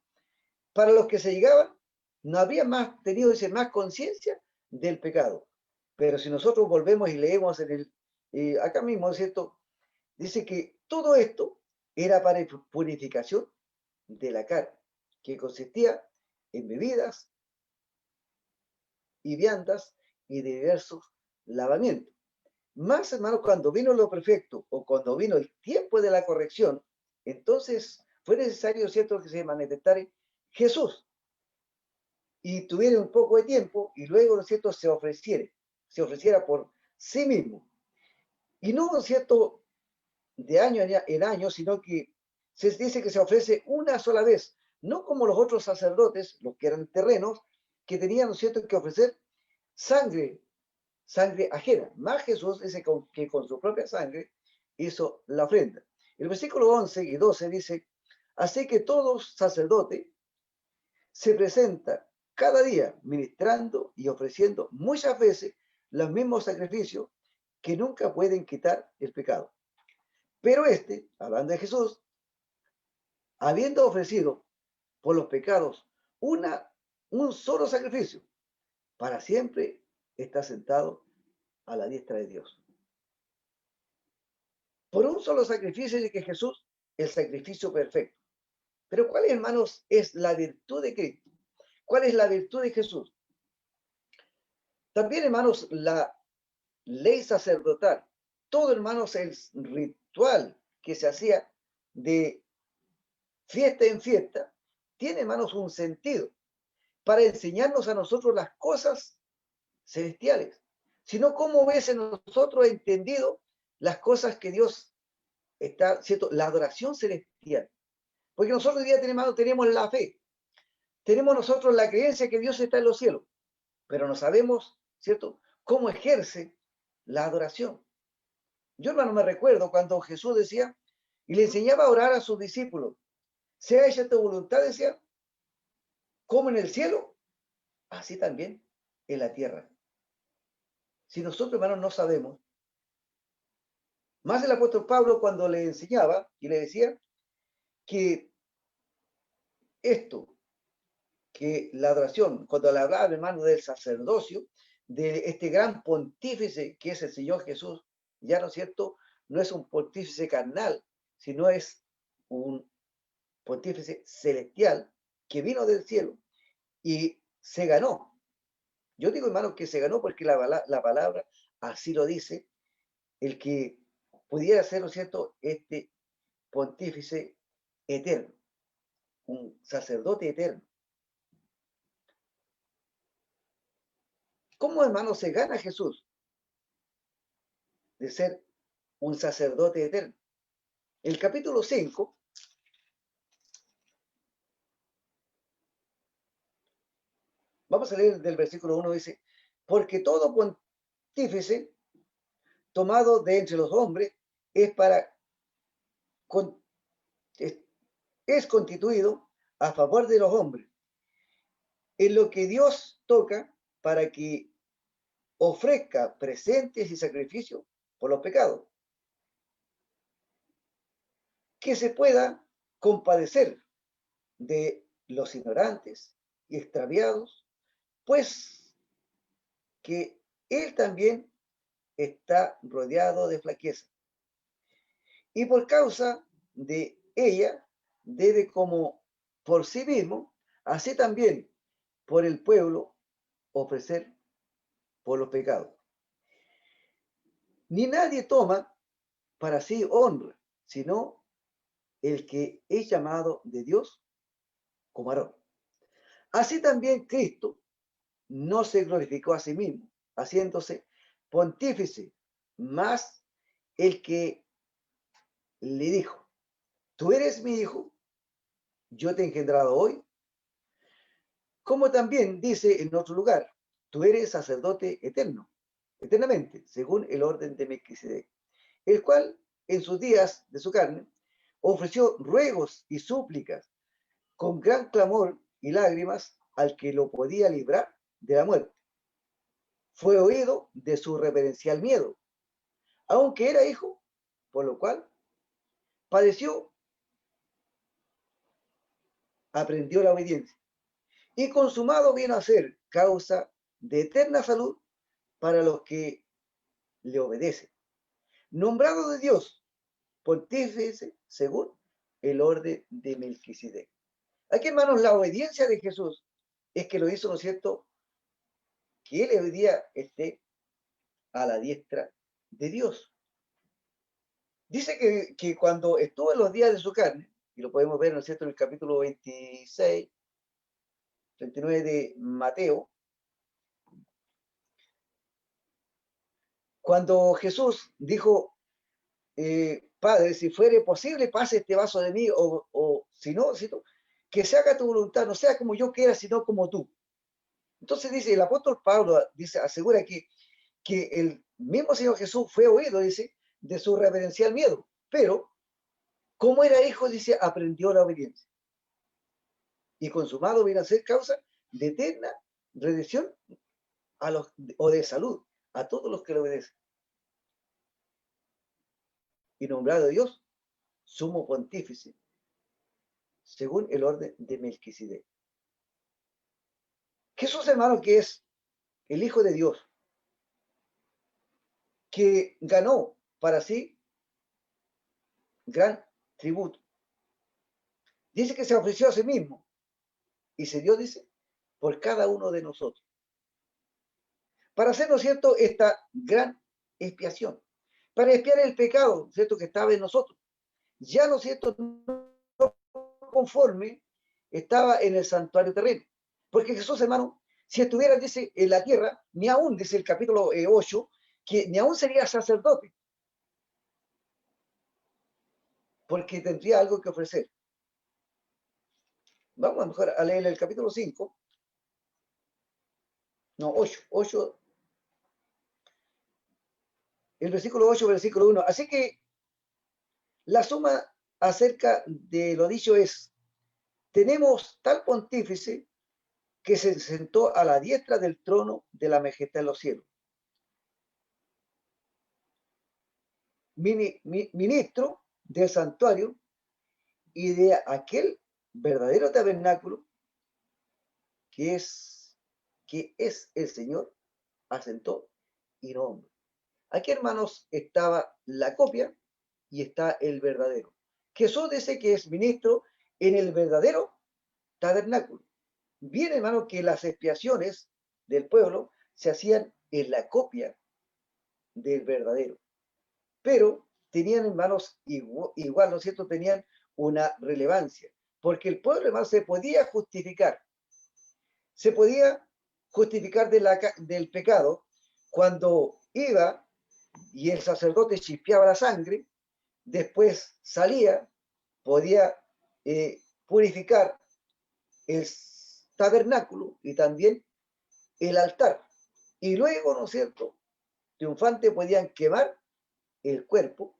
para los que se llegaban, no habría más tenido más conciencia del pecado. Pero si nosotros volvemos y leemos en acá mismo, ¿cierto?, dice que todo esto era para purificación de la carne, que consistía en bebidas y viandas y de diversos lavamientos. Más, hermano, cuando vino lo perfecto o cuando vino el tiempo de la corrección, entonces fue necesario, ¿cierto?, que se manifestara Jesús y tuviera un poco de tiempo y luego, ¿no es cierto?, se ofreciera por sí mismo. Y no, ¿no es cierto?, de año en año, sino que se dice que se ofrece una sola vez, no como los otros sacerdotes, los que eran terrenos, que tenían, ¿no es cierto?, que ofrecer sangre ajena. Más Jesús dice que con su propia sangre hizo la ofrenda. El versículo 11 y 12 dice, así que todo sacerdote se presenta cada día ministrando y ofreciendo muchas veces los mismos sacrificios que nunca pueden quitar el pecado. Pero hablando de Jesús, habiendo ofrecido por los pecados un solo sacrificio, para siempre está sentado a la diestra de Dios. Por un solo sacrificio de que Jesús, el sacrificio perfecto. Pero ¿cuál, hermanos, es la virtud de Cristo? ¿Cuál es la virtud de Jesús? También, hermanos, la ley sacerdotal, todo, hermanos, el ritual que se hacía de fiesta en fiesta, tiene, hermanos, un sentido para enseñarnos a nosotros las cosas celestiales, sino cómo hubiese nosotros entendido las cosas que Dios está, ¿cierto?, la adoración celestial. Porque nosotros hoy día tenemos la fe, tenemos nosotros la creencia que Dios está en los cielos, pero no sabemos, ¿cierto?, cómo ejerce la adoración. Yo, hermano, me recuerdo cuando Jesús decía y le enseñaba a orar a sus discípulos, sea hecha tu voluntad, decía, como en el cielo, así también en la tierra. Si nosotros, hermanos, no sabemos, más el apóstol Pablo cuando le enseñaba y le decía que esto, que la adoración, cuando le hablaba, hermano, del sacerdocio, de este gran pontífice que es el Señor Jesús, ya no es cierto, no es un pontífice carnal, sino es un pontífice celestial que vino del cielo y se ganó. Yo digo, hermano, que se ganó porque la palabra así lo dice, el que pudiera ser, ¿no es cierto?, este pontífice eterno, un sacerdote eterno. ¿Cómo, hermano, se gana Jesús de ser un sacerdote eterno? El capítulo 5, vamos a leer del versículo 1, dice, porque todo pontífice tomado de entre los hombres es es constituido a favor de los hombres, en lo que Dios toca para que ofrezca presentes y sacrificios por los pecados, que se pueda compadecer de los ignorantes y extraviados, pues que Él también está rodeado de flaqueza. Y por causa de ella, debe como por sí mismo, así también por el pueblo, ofrecer por los pecados. Ni nadie toma para sí honra, sino el que es llamado de Dios como Aarón. Así también Cristo no se glorificó a sí mismo, haciéndose pontífice, más el que le dijo, tú eres mi hijo, yo te he engendrado hoy, como también dice en otro lugar, tú eres sacerdote eterno, eternamente, según el orden de Melquisedec, el cual en sus días de su carne ofreció ruegos y súplicas con gran clamor y lágrimas al que lo podía librar de la muerte. Fue oído de su reverencial miedo, aunque era hijo, por lo cual padeció, aprendió la obediencia, y consumado vino a ser causa de eterna salud para los que le obedecen. Nombrado de Dios, pontífice según el orden de Melquisedec. Aquí, hermanos, la obediencia de Jesús es que lo hizo, ¿no es cierto?, que él hoy día esté a la diestra de Dios. Dice que cuando estuvo en los días de su carne, y lo podemos ver, ¿no es cierto?, en el capítulo 26, 39 de Mateo, cuando Jesús dijo, Padre, si fuere posible, pase este vaso de mí, o si no, que se haga tu voluntad, no sea como yo quiera, sino como tú. Entonces dice, el apóstol Pablo dice, asegura que el mismo Señor Jesús fue oído, dice, de su reverencial miedo, pero como era hijo, dice, aprendió la obediencia. Y consumado viene a ser causa de eterna redención o de salud a todos los que le obedecen. Y nombrado Dios, sumo pontífice, según el orden de Melquisedec. Jesús, hermano, que es el Hijo de Dios, que ganó para sí gran tributo. Dice que se ofreció a sí mismo y se dio, dice, por cada uno de nosotros. Para hacer, ¿no es cierto?, esta gran expiación, para expiar el pecado, ¿cierto?, que estaba en nosotros. Ya, ¿no es cierto?, no conforme estaba en el santuario terreno. Porque Jesús, hermano, si estuviera, dice, en la tierra, ni aún, dice el capítulo 8, que ni aún sería sacerdote, porque tendría algo que ofrecer. Vamos a mejor a leer el capítulo 5. No, 8. El versículo 8, versículo 1. Así que la suma acerca de lo dicho es, tenemos tal pontífice que se sentó a la diestra del trono de la majestad en los cielos. Ministro del santuario y de aquel verdadero tabernáculo que es el Señor, asentó y no hombre. Aquí, hermanos, estaba la copia y está el verdadero. Jesús dice que es ministro en el verdadero tabernáculo. Bien, hermano, que las expiaciones del pueblo se hacían en la copia del verdadero. Pero tenían, hermanos, igual, ¿no es cierto?, tenían una relevancia. Porque el pueblo, hermano, se podía justificar. Se podía justificar del pecado cuando iba y el sacerdote chispeaba la sangre, después salía, podía purificar el tabernáculo y también el altar. Y luego, ¿no es cierto?, triunfante podían quemar el cuerpo,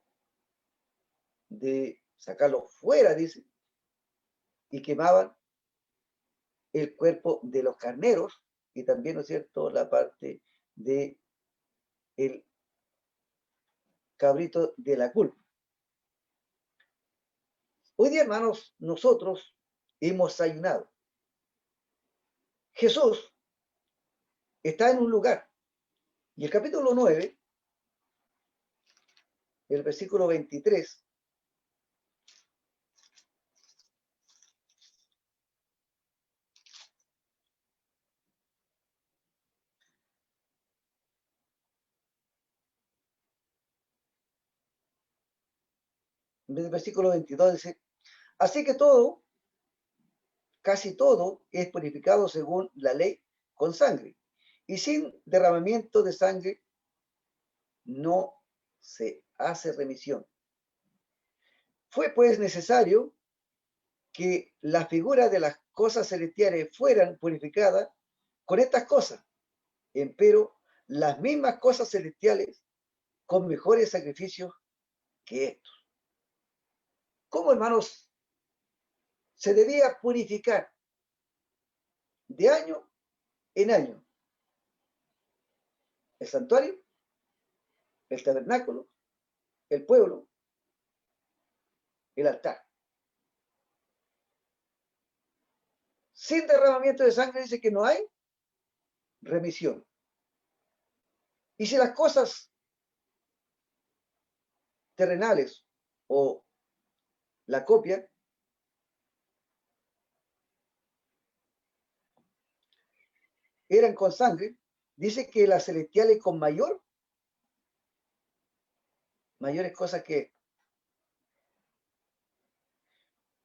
de sacarlo fuera, dice, y quemaban el cuerpo de los carneros y también, ¿no es cierto?, la parte de el cabrito de la culpa. Hoy día, hermanos, nosotros hemos ayunado. Jesús está en un lugar y el capítulo 9, el versículo 23, del versículo 22 dice, así que todo, casi todo, es purificado según la ley con sangre, y sin derramamiento de sangre no se hace remisión. Fue pues necesario que las figuras de las cosas celestiales fueran purificadas con estas cosas, empero las mismas cosas celestiales con mejores sacrificios que estos. ¿Cómo, hermanos, se debía purificar de año en año el santuario, el tabernáculo, el pueblo, el altar? Sin derramamiento de sangre dice que no hay remisión. Y si las cosas terrenales o la copia eran con sangre, dice que las celestiales con mayores cosas que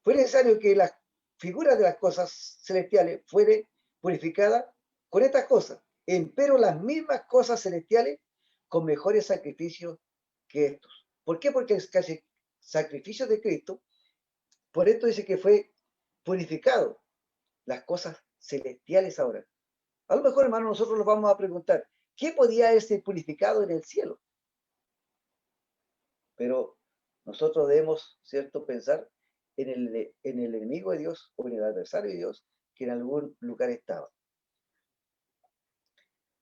fue necesario que las figuras de las cosas celestiales fueran purificadas con estas cosas, empero las mismas cosas celestiales con mejores sacrificios que estos. ¿Por qué? Porque el sacrificio de Cristo, por esto dice que fue purificado las cosas celestiales ahora. A lo mejor, hermano, nosotros nos vamos a preguntar, ¿qué podía ser purificado en el cielo? Pero nosotros debemos, ¿cierto?, pensar en el enemigo de Dios o en el adversario de Dios que en algún lugar estaba.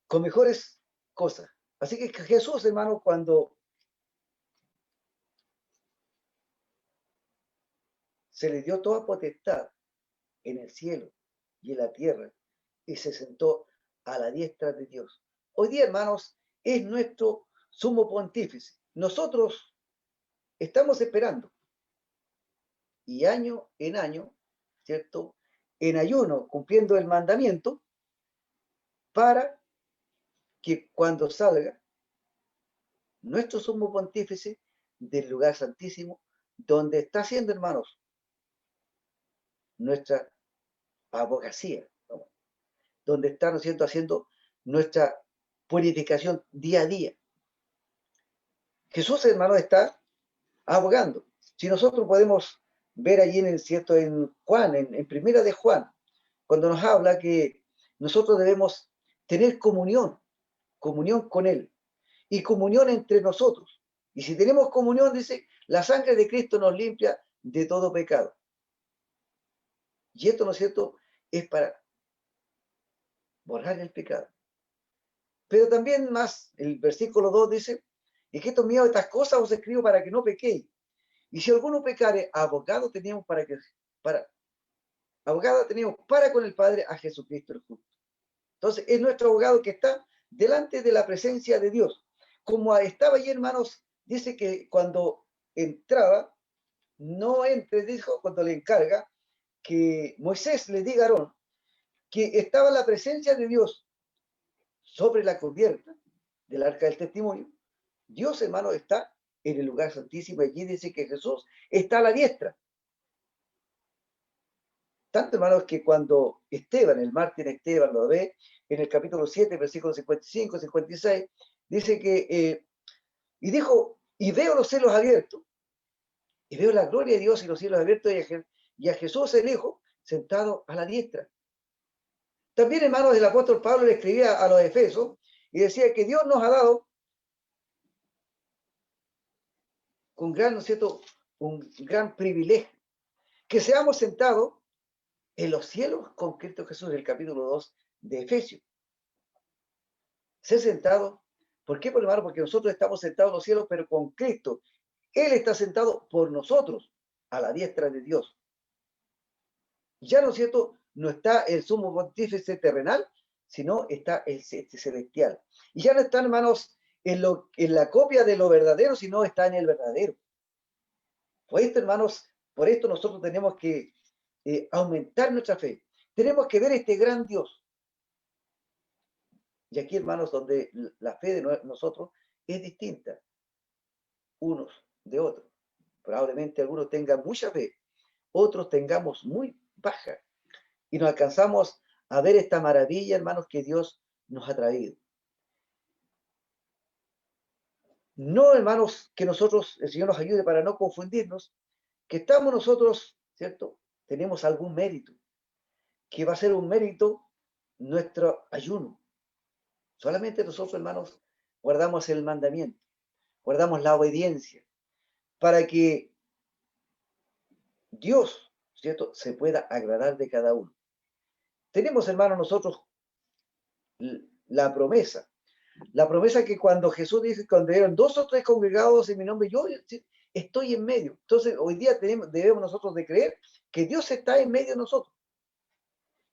Con mejores cosas. Así que Jesús, hermano, cuando se le dio toda potestad en el cielo y en la tierra y se sentó a la diestra de Dios. Hoy día, hermanos, es nuestro sumo pontífice. Nosotros estamos esperando y año en año, ¿cierto?, en ayuno, cumpliendo el mandamiento, para que cuando salga nuestro sumo pontífice del lugar santísimo, donde está haciendo, hermanos, nuestra abogacía, ¿no?, donde está, ¿no es cierto?, haciendo nuestra purificación día a día. Jesús, hermano, está abogando. Si nosotros podemos ver allí ¿cierto? En Juan, en Primera de Juan, cuando nos habla que nosotros debemos tener comunión con Él y comunión entre nosotros. Y si tenemos comunión, dice, la sangre de Cristo nos limpia de todo pecado. Y esto, ¿no es cierto?, es para borrar el pecado. Pero también más, el versículo 2 dice, y que estos míos, estas cosas os escribo para que no pequéis. Y si alguno pecare, abogado teníamos para con el Padre a Jesucristo el justo. Entonces, es nuestro abogado que está delante de la presencia de Dios. Como estaba allí, hermanos, dice que cuando entraba, no entre, dijo, cuando le encarga, que Moisés le diga a Aarón que estaba la presencia de Dios sobre la cubierta del arca del testimonio. Dios, hermano, está en el lugar santísimo. Allí dice que Jesús está a la diestra. Tanto, hermanos, que cuando Esteban, el mártir Esteban, lo ve en el capítulo 7, versículos 55, 56, dice que, y dijo, y veo los cielos abiertos, y veo la gloria de Dios y los cielos abiertos, y a Jesús el Hijo sentado a la diestra. También, hermanos, el apóstol Pablo le escribía a los Efesios y decía que Dios nos ha dado con gran, ¿no es cierto?, un gran privilegio, que seamos sentados en los cielos con Cristo Jesús, el capítulo 2 de Efesios. Ser sentado, ¿por qué, hermano? Porque nosotros estamos sentados en los cielos, pero con Cristo. Él está sentado por nosotros, a la diestra de Dios. Ya, ¿no es cierto?, no está el sumo pontífice terrenal, sino está el celestial. Y ya no está, hermanos, en la copia de lo verdadero, sino está en el verdadero. Por esto, hermanos, por esto nosotros tenemos que aumentar nuestra fe. Tenemos que ver este gran Dios. Y aquí, hermanos, donde la fe de nosotros es distinta unos de otros. Probablemente algunos tengan mucha fe, otros tengamos muy baja. Y nos alcanzamos a ver esta maravilla, hermanos, que Dios nos ha traído. No, hermanos, que nosotros, el Señor nos ayude para no confundirnos, que estamos nosotros, ¿cierto? Tenemos algún mérito, que va a ser un mérito nuestro ayuno. Solamente nosotros, hermanos, guardamos el mandamiento, guardamos la obediencia, para que Dios, ¿cierto?, se pueda agradar de cada uno. Tenemos, hermanos, nosotros la promesa que cuando Jesús dice, cuando eran 2 o 3 congregados en mi nombre, yo estoy en medio. Entonces, hoy día debemos nosotros de creer que Dios está en medio de nosotros,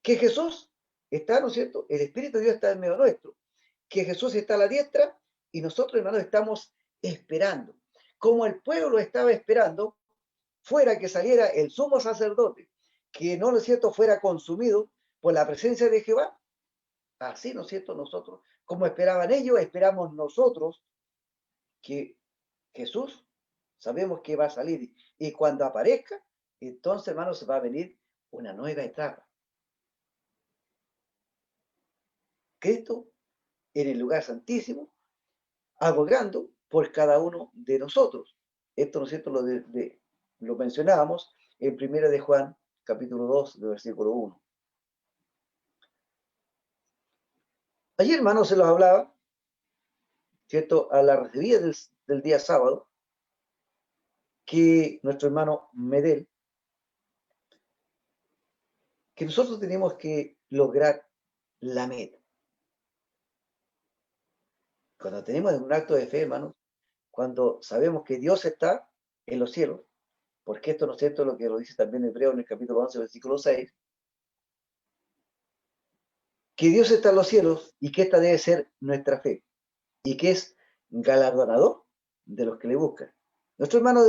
que Jesús está, ¿no es cierto?, el Espíritu de Dios está en medio nuestro, que Jesús está a la diestra y nosotros, hermanos, estamos esperando. Como el pueblo estaba esperando, fuera que saliera el sumo sacerdote, que no, ¿no es cierto?, fuera consumido por la presencia de Jehová. Así, ¿no es cierto?, nosotros, como esperaban ellos, esperamos nosotros que Jesús sabemos que va a salir. Y cuando aparezca, entonces, hermanos, va a venir una nueva etapa. Cristo en el lugar santísimo, abogando por cada uno de nosotros. Esto, ¿no es cierto?, lo mencionábamos en 1 de Juan, capítulo 2, versículo 1. Ayer, hermanos, se los hablaba, ¿cierto?, a la recibida del día sábado, que nuestro hermano Medel, que nosotros tenemos que lograr la meta. Cuando tenemos un acto de fe, hermanos, cuando sabemos que Dios está en los cielos, porque esto, ¿no es cierto?, lo que lo dice también Hebreo en el capítulo 11, versículo 6, que Dios está en los cielos y que esta debe ser nuestra fe, y que es galardonador de los que le buscan. Nuestro hermano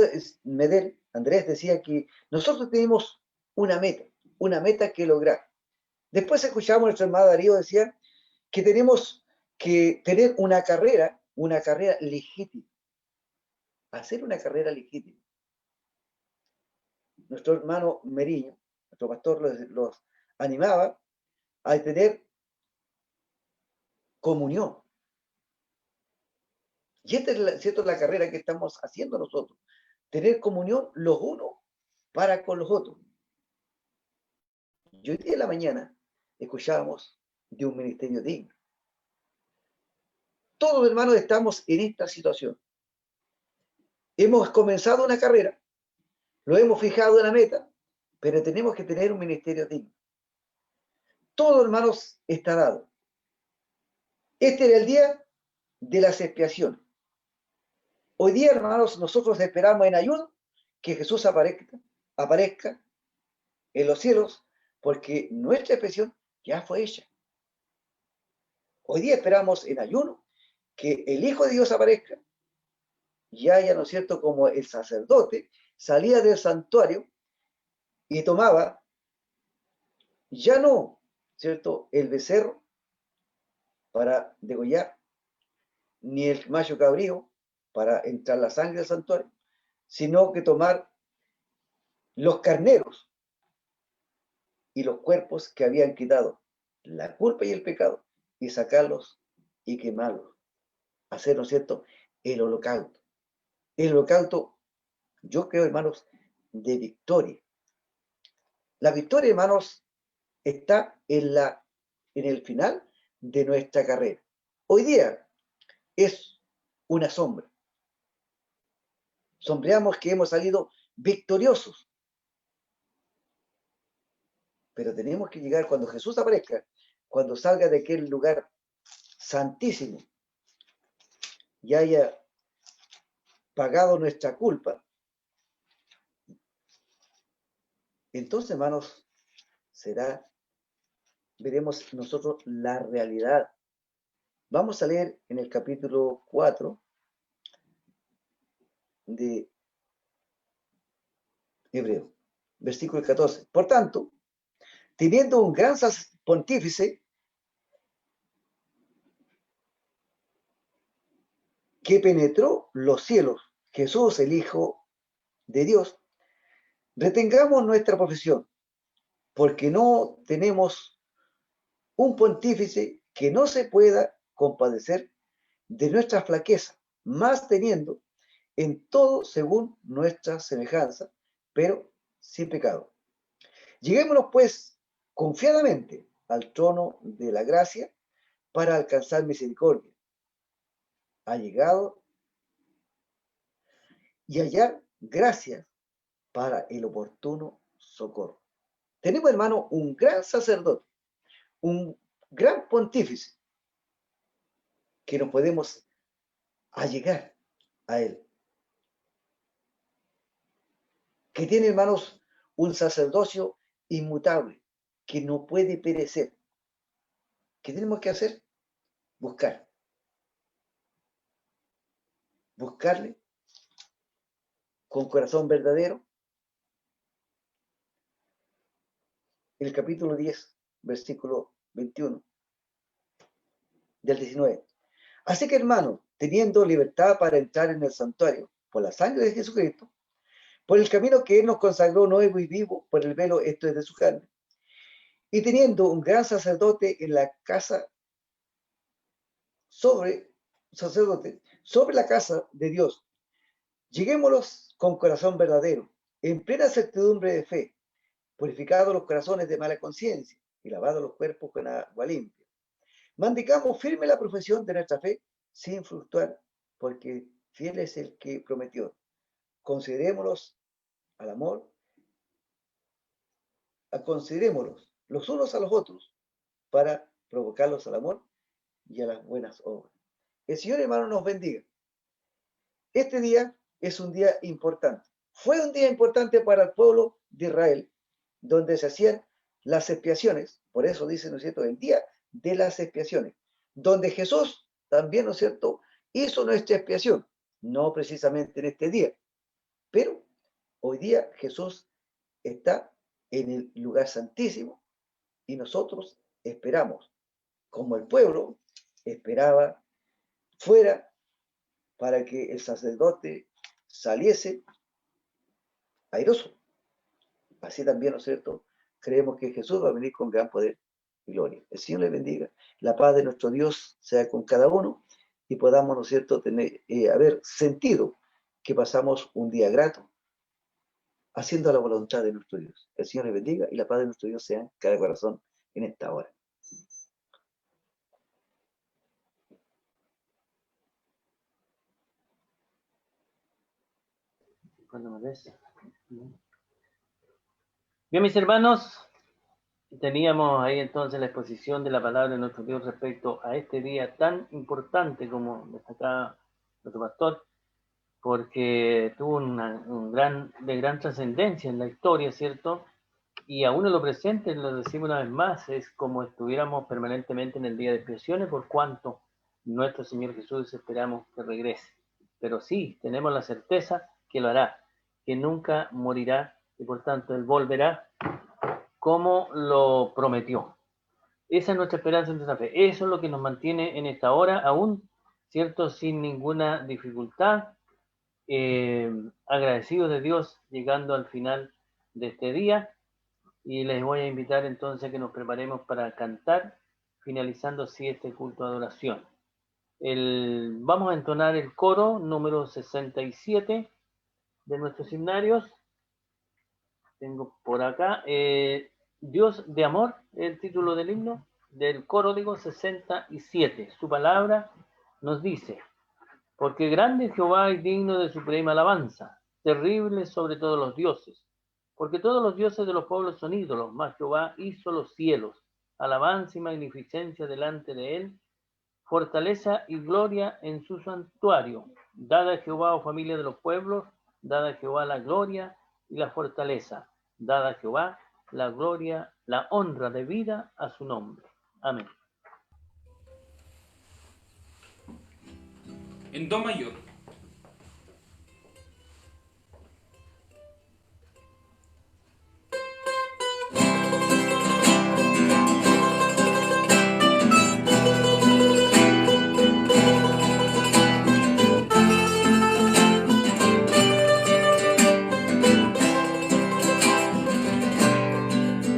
Medel, Andrés, decía que nosotros tenemos una meta que lograr. Después escuchamos a nuestro hermano Darío decía que tenemos que tener una carrera legítima, hacer una carrera legítima. Nuestro hermano Meriño, nuestro pastor, los animaba a tener comunión. Y esta es la carrera que estamos haciendo nosotros. Tener comunión los unos para con los otros. Y hoy día en la mañana escuchábamos de un ministerio digno. Todos, hermanos, estamos en esta situación. Hemos comenzado una carrera, lo hemos fijado en la meta, pero tenemos que tener un ministerio digno. Todo, hermanos, está dado. Este era el día de las expiaciones. Hoy día, hermanos, nosotros esperamos en ayuno que Jesús aparezca en los cielos, porque nuestra expiación ya fue hecha. Hoy día esperamos en ayuno que el Hijo de Dios aparezca y haya, ¿no es cierto?, como el sacerdote salía del santuario y tomaba, ya no, ¿cierto?, el becerro para degollar, ni el macho cabrío para entrar la sangre del santuario, sino que tomar los carneros y los cuerpos que habían quitado la culpa y el pecado y sacarlos y quemarlos. Hacer, ¿no es cierto?, el holocausto. El holocausto, yo creo, hermanos, de victoria. La victoria, hermanos, está en el final de nuestra carrera. Hoy día es una sombra. Sombreamos que hemos salido victoriosos. Pero tenemos que llegar cuando Jesús aparezca, cuando salga de aquel lugar santísimo y haya pagado nuestra culpa. Entonces, hermanos, veremos nosotros la realidad. Vamos a leer en el capítulo 4 de Hebreo, versículo 14. Por tanto, teniendo un gran pontífice que penetró los cielos, Jesús, el Hijo de Dios, retengamos nuestra profesión, porque no tenemos un pontífice que no se pueda compadecer de nuestra flaqueza, más teniendo en todo según nuestra semejanza, pero sin pecado. Lleguémonos pues confiadamente al trono de la gracia para alcanzar misericordia. Ha llegado y hallar gracia para el oportuno socorro. Tenemos, hermano, un gran sacerdote, un gran pontífice, que nos podemos allegar a él. Que tiene, hermanos, un sacerdocio inmutable, que no puede perecer. ¿Qué tenemos que hacer? Buscar. Buscarle con corazón verdadero. El capítulo 10, versículo 21 del 19. Así que, hermano, teniendo libertad para entrar en el santuario por la sangre de Jesucristo, por el camino que Él nos consagró nuevo y vivo, por el velo, esto es de su carne, y teniendo un gran sacerdote en la casa sobre la casa de Dios, lleguémonos con corazón verdadero, en plena certidumbre de fe, purificados los corazones de mala conciencia y lavados los cuerpos con agua limpia. Mantengamos firme la profesión de nuestra fe sin fluctuar, porque fiel es el que prometió. Considerémoslos al amor, considerémoslos los unos a los otros para provocarlos al amor y a las buenas obras. El Señor, hermano, nos bendiga. Este día es un día importante. Fue un día importante para el pueblo de Israel, donde se hacían las expiaciones. Por eso dice, ¿no es cierto?, el día de las expiaciones, donde Jesús también, ¿no es cierto?, hizo nuestra expiación. No precisamente en este día, pero hoy día Jesús está en el lugar santísimo y nosotros esperamos, como el pueblo esperaba fuera, para que el sacerdote saliese airoso. Así también, ¿no es cierto?, creemos que Jesús va a venir con gran poder y gloria. El Señor le bendiga. La paz de nuestro Dios sea con cada uno y podamos, ¿no es cierto?, haber sentido que pasamos un día grato haciendo la voluntad de nuestro Dios. Que el Señor les bendiga y la paz de nuestro Dios sea en cada corazón en esta hora. Bien, mis hermanos, teníamos ahí entonces la exposición de la palabra de nuestro Dios respecto a este día tan importante como destacaba nuestro pastor, porque tuvo de gran trascendencia en la historia, ¿cierto? Y aún en lo presente, lo decimos una vez más, es como estuviéramos permanentemente en el día de expiaciones, por cuanto nuestro Señor Jesús esperamos que regrese. Pero sí, tenemos la certeza que lo hará, que nunca morirá, y por tanto Él volverá como lo prometió. Esa es nuestra esperanza en nuestra fe. Eso es lo que nos mantiene en esta hora, aún, ¿cierto? Sin ninguna dificultad, agradecidos de Dios, llegando al final de este día. Y les voy a invitar entonces a que nos preparemos para cantar, finalizando así este culto de adoración. Vamos a entonar el coro número 67 de nuestros himnarios. Tengo por acá, Dios de amor, el título del himno, del coro digo 67. Su palabra nos dice: porque grande Jehová y digno de suprema alabanza, terrible sobre todos los dioses. Porque todos los dioses de los pueblos son ídolos, mas Jehová hizo los cielos. Alabanza y magnificencia delante de él, fortaleza y gloria en su santuario. Dada a Jehová, oh familia de los pueblos, dada a Jehová la gloria y la fortaleza. Dada a Jehová la gloria, la honra de vida a su nombre. Amén. En do mayor.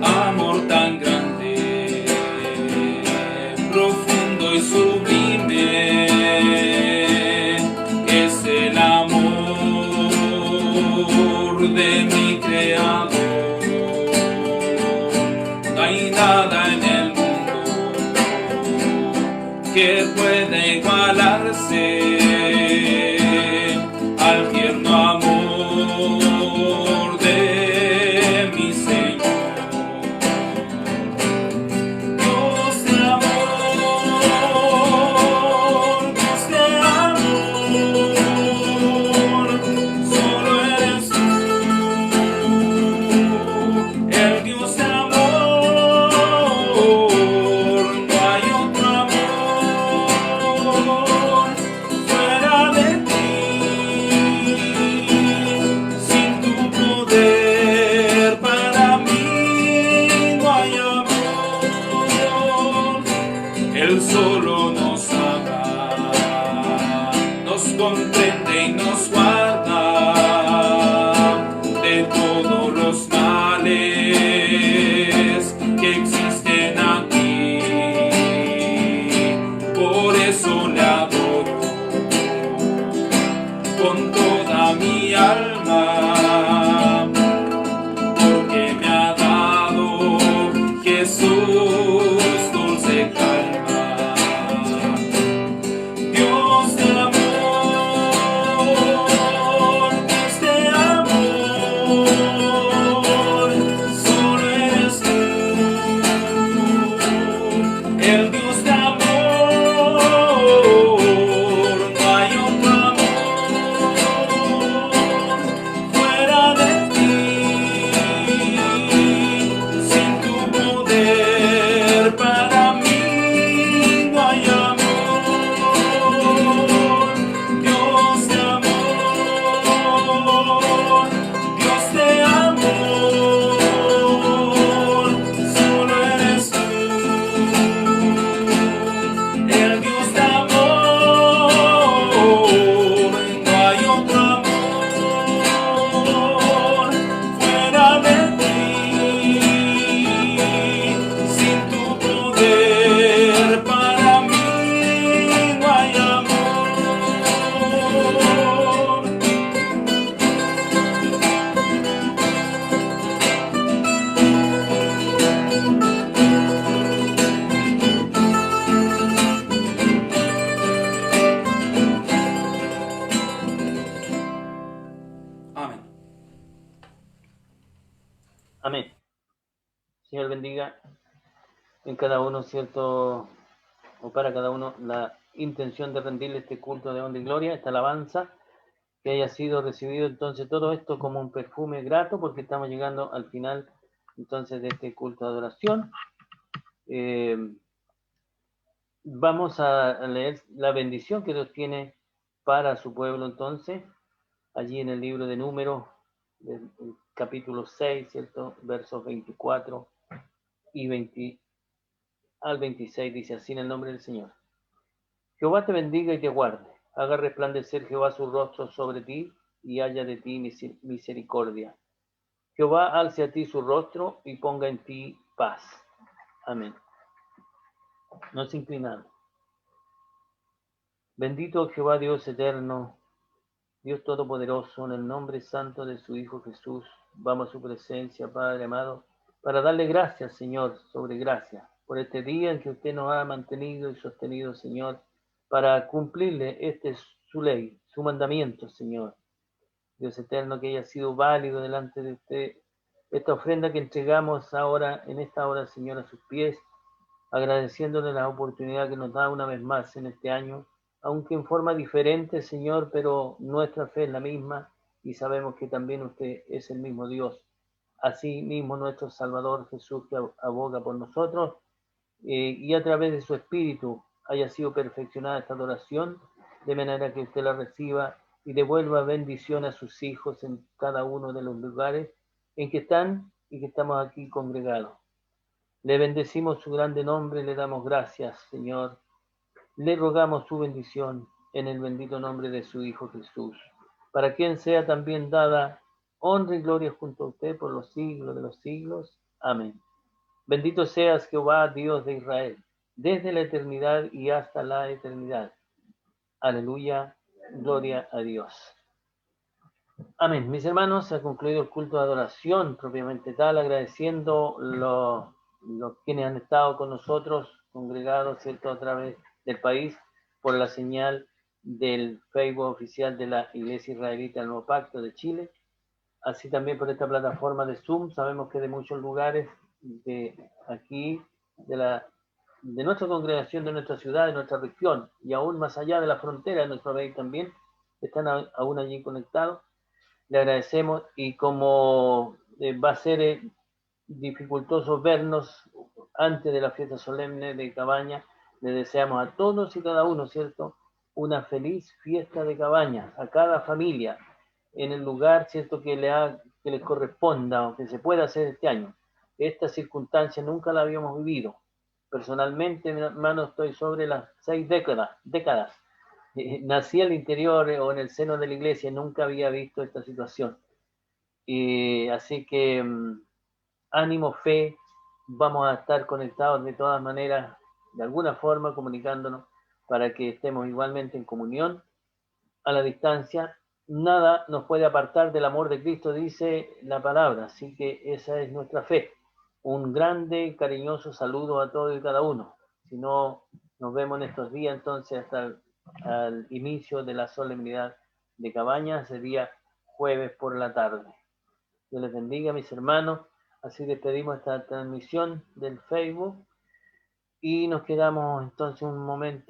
Amor tan grande, profundo y sublime, es el amor de mi Creador. No hay nada en el mundo que pueda igualarse al tierno amor de mi Señor. Dios de amor, Dios de amor, solo eres tú, el Dios de amor, no hay otro amor fuera de ti, sin tu poder para mí no hay amor. Él solo nos ama, nos comprende y nos guarda de todos los males que existen aquí. Por eso le adoro con toda mi alma, porque me ha dado Jesús dulce calma. Dios de amor, Dios de amor, solo eres tú, el Dios de amor, no hay otro amor fuera de ti, sin tu poder bendiga en cada uno, ¿cierto? O para cada uno la intención de rendirle este culto de honra y gloria, esta alabanza, que haya sido recibido entonces todo esto como un perfume grato, porque estamos llegando al final entonces de este culto de adoración. Vamos a leer la bendición que Dios tiene para su pueblo entonces, allí en el libro de Números, del capítulo 6, ¿cierto? Versos 24 y 20 al 26, dice así en el nombre del Señor. Jehová te bendiga y te guarde, haga resplandecer Jehová su rostro sobre ti y haya de ti misericordia. Jehová alce a ti su rostro y ponga en ti paz. Amén. Nos inclinamos. Bendito Jehová Dios eterno, Dios todopoderoso, en el nombre santo de su Hijo Jesús, vamos a su presencia, Padre amado, para darle gracias, Señor, sobre gracia, por este día en que usted nos ha mantenido y sostenido, Señor, para cumplirle su ley, su mandamiento, Señor. Dios eterno, que haya sido válido delante de usted esta ofrenda que entregamos ahora, en esta hora, Señor, a sus pies, agradeciéndole la oportunidad que nos da una vez más en este año, aunque en forma diferente, Señor, pero nuestra fe es la misma y sabemos que también usted es el mismo Dios. Así mismo nuestro Salvador Jesús, que aboga por nosotros, y a través de su Espíritu haya sido perfeccionada esta adoración, de manera que usted la reciba y devuelva bendición a sus hijos en cada uno de los lugares en que están y que estamos aquí congregados. Le bendecimos su grande nombre, le damos gracias, Señor. Le rogamos su bendición en el bendito nombre de su Hijo Jesús, para quien sea también dada honra y gloria junto a usted por los siglos de los siglos. Amén. Bendito seas, Jehová, Dios de Israel, desde la eternidad y hasta la eternidad. Aleluya, gloria a Dios. Amén. Mis hermanos, se ha concluido el culto de adoración propiamente tal, agradeciendo los quienes han estado con nosotros, congregados, ¿cierto?, a través del país, por la señal del Facebook oficial de la Iglesia Israelita del Nuevo Pacto de Chile, así también por esta plataforma de Zoom. Sabemos que de muchos lugares de aquí, de nuestra congregación, de nuestra ciudad, de nuestra región, y aún más allá de la frontera de nuestro país también, están aún allí conectados. Le agradecemos, y como va a ser dificultoso vernos antes de la fiesta solemne de Cabaña, le deseamos a todos y cada uno, ¿cierto?, una feliz fiesta de Cabañas, a cada familia, en el lugar, ¿cierto?, que les corresponda o que se pueda hacer este año. Esta circunstancia nunca la habíamos vivido. Personalmente, mi hermano, estoy sobre las 6 décadas. Nací al interior o en el seno de la iglesia, nunca había visto esta situación. Así que ánimo, fe, vamos a estar conectados de todas maneras, de alguna forma comunicándonos, para que estemos igualmente en comunión a la distancia. Nada nos puede apartar del amor de Cristo, dice la palabra, así que esa es nuestra fe. Un grande, cariñoso saludo a todos y cada uno. Si no nos vemos en estos días, entonces hasta al inicio de la solemnidad de Cabañas, sería jueves por la tarde. Dios les bendiga, mis hermanos. Así despedimos esta transmisión del Facebook y nos quedamos entonces un momento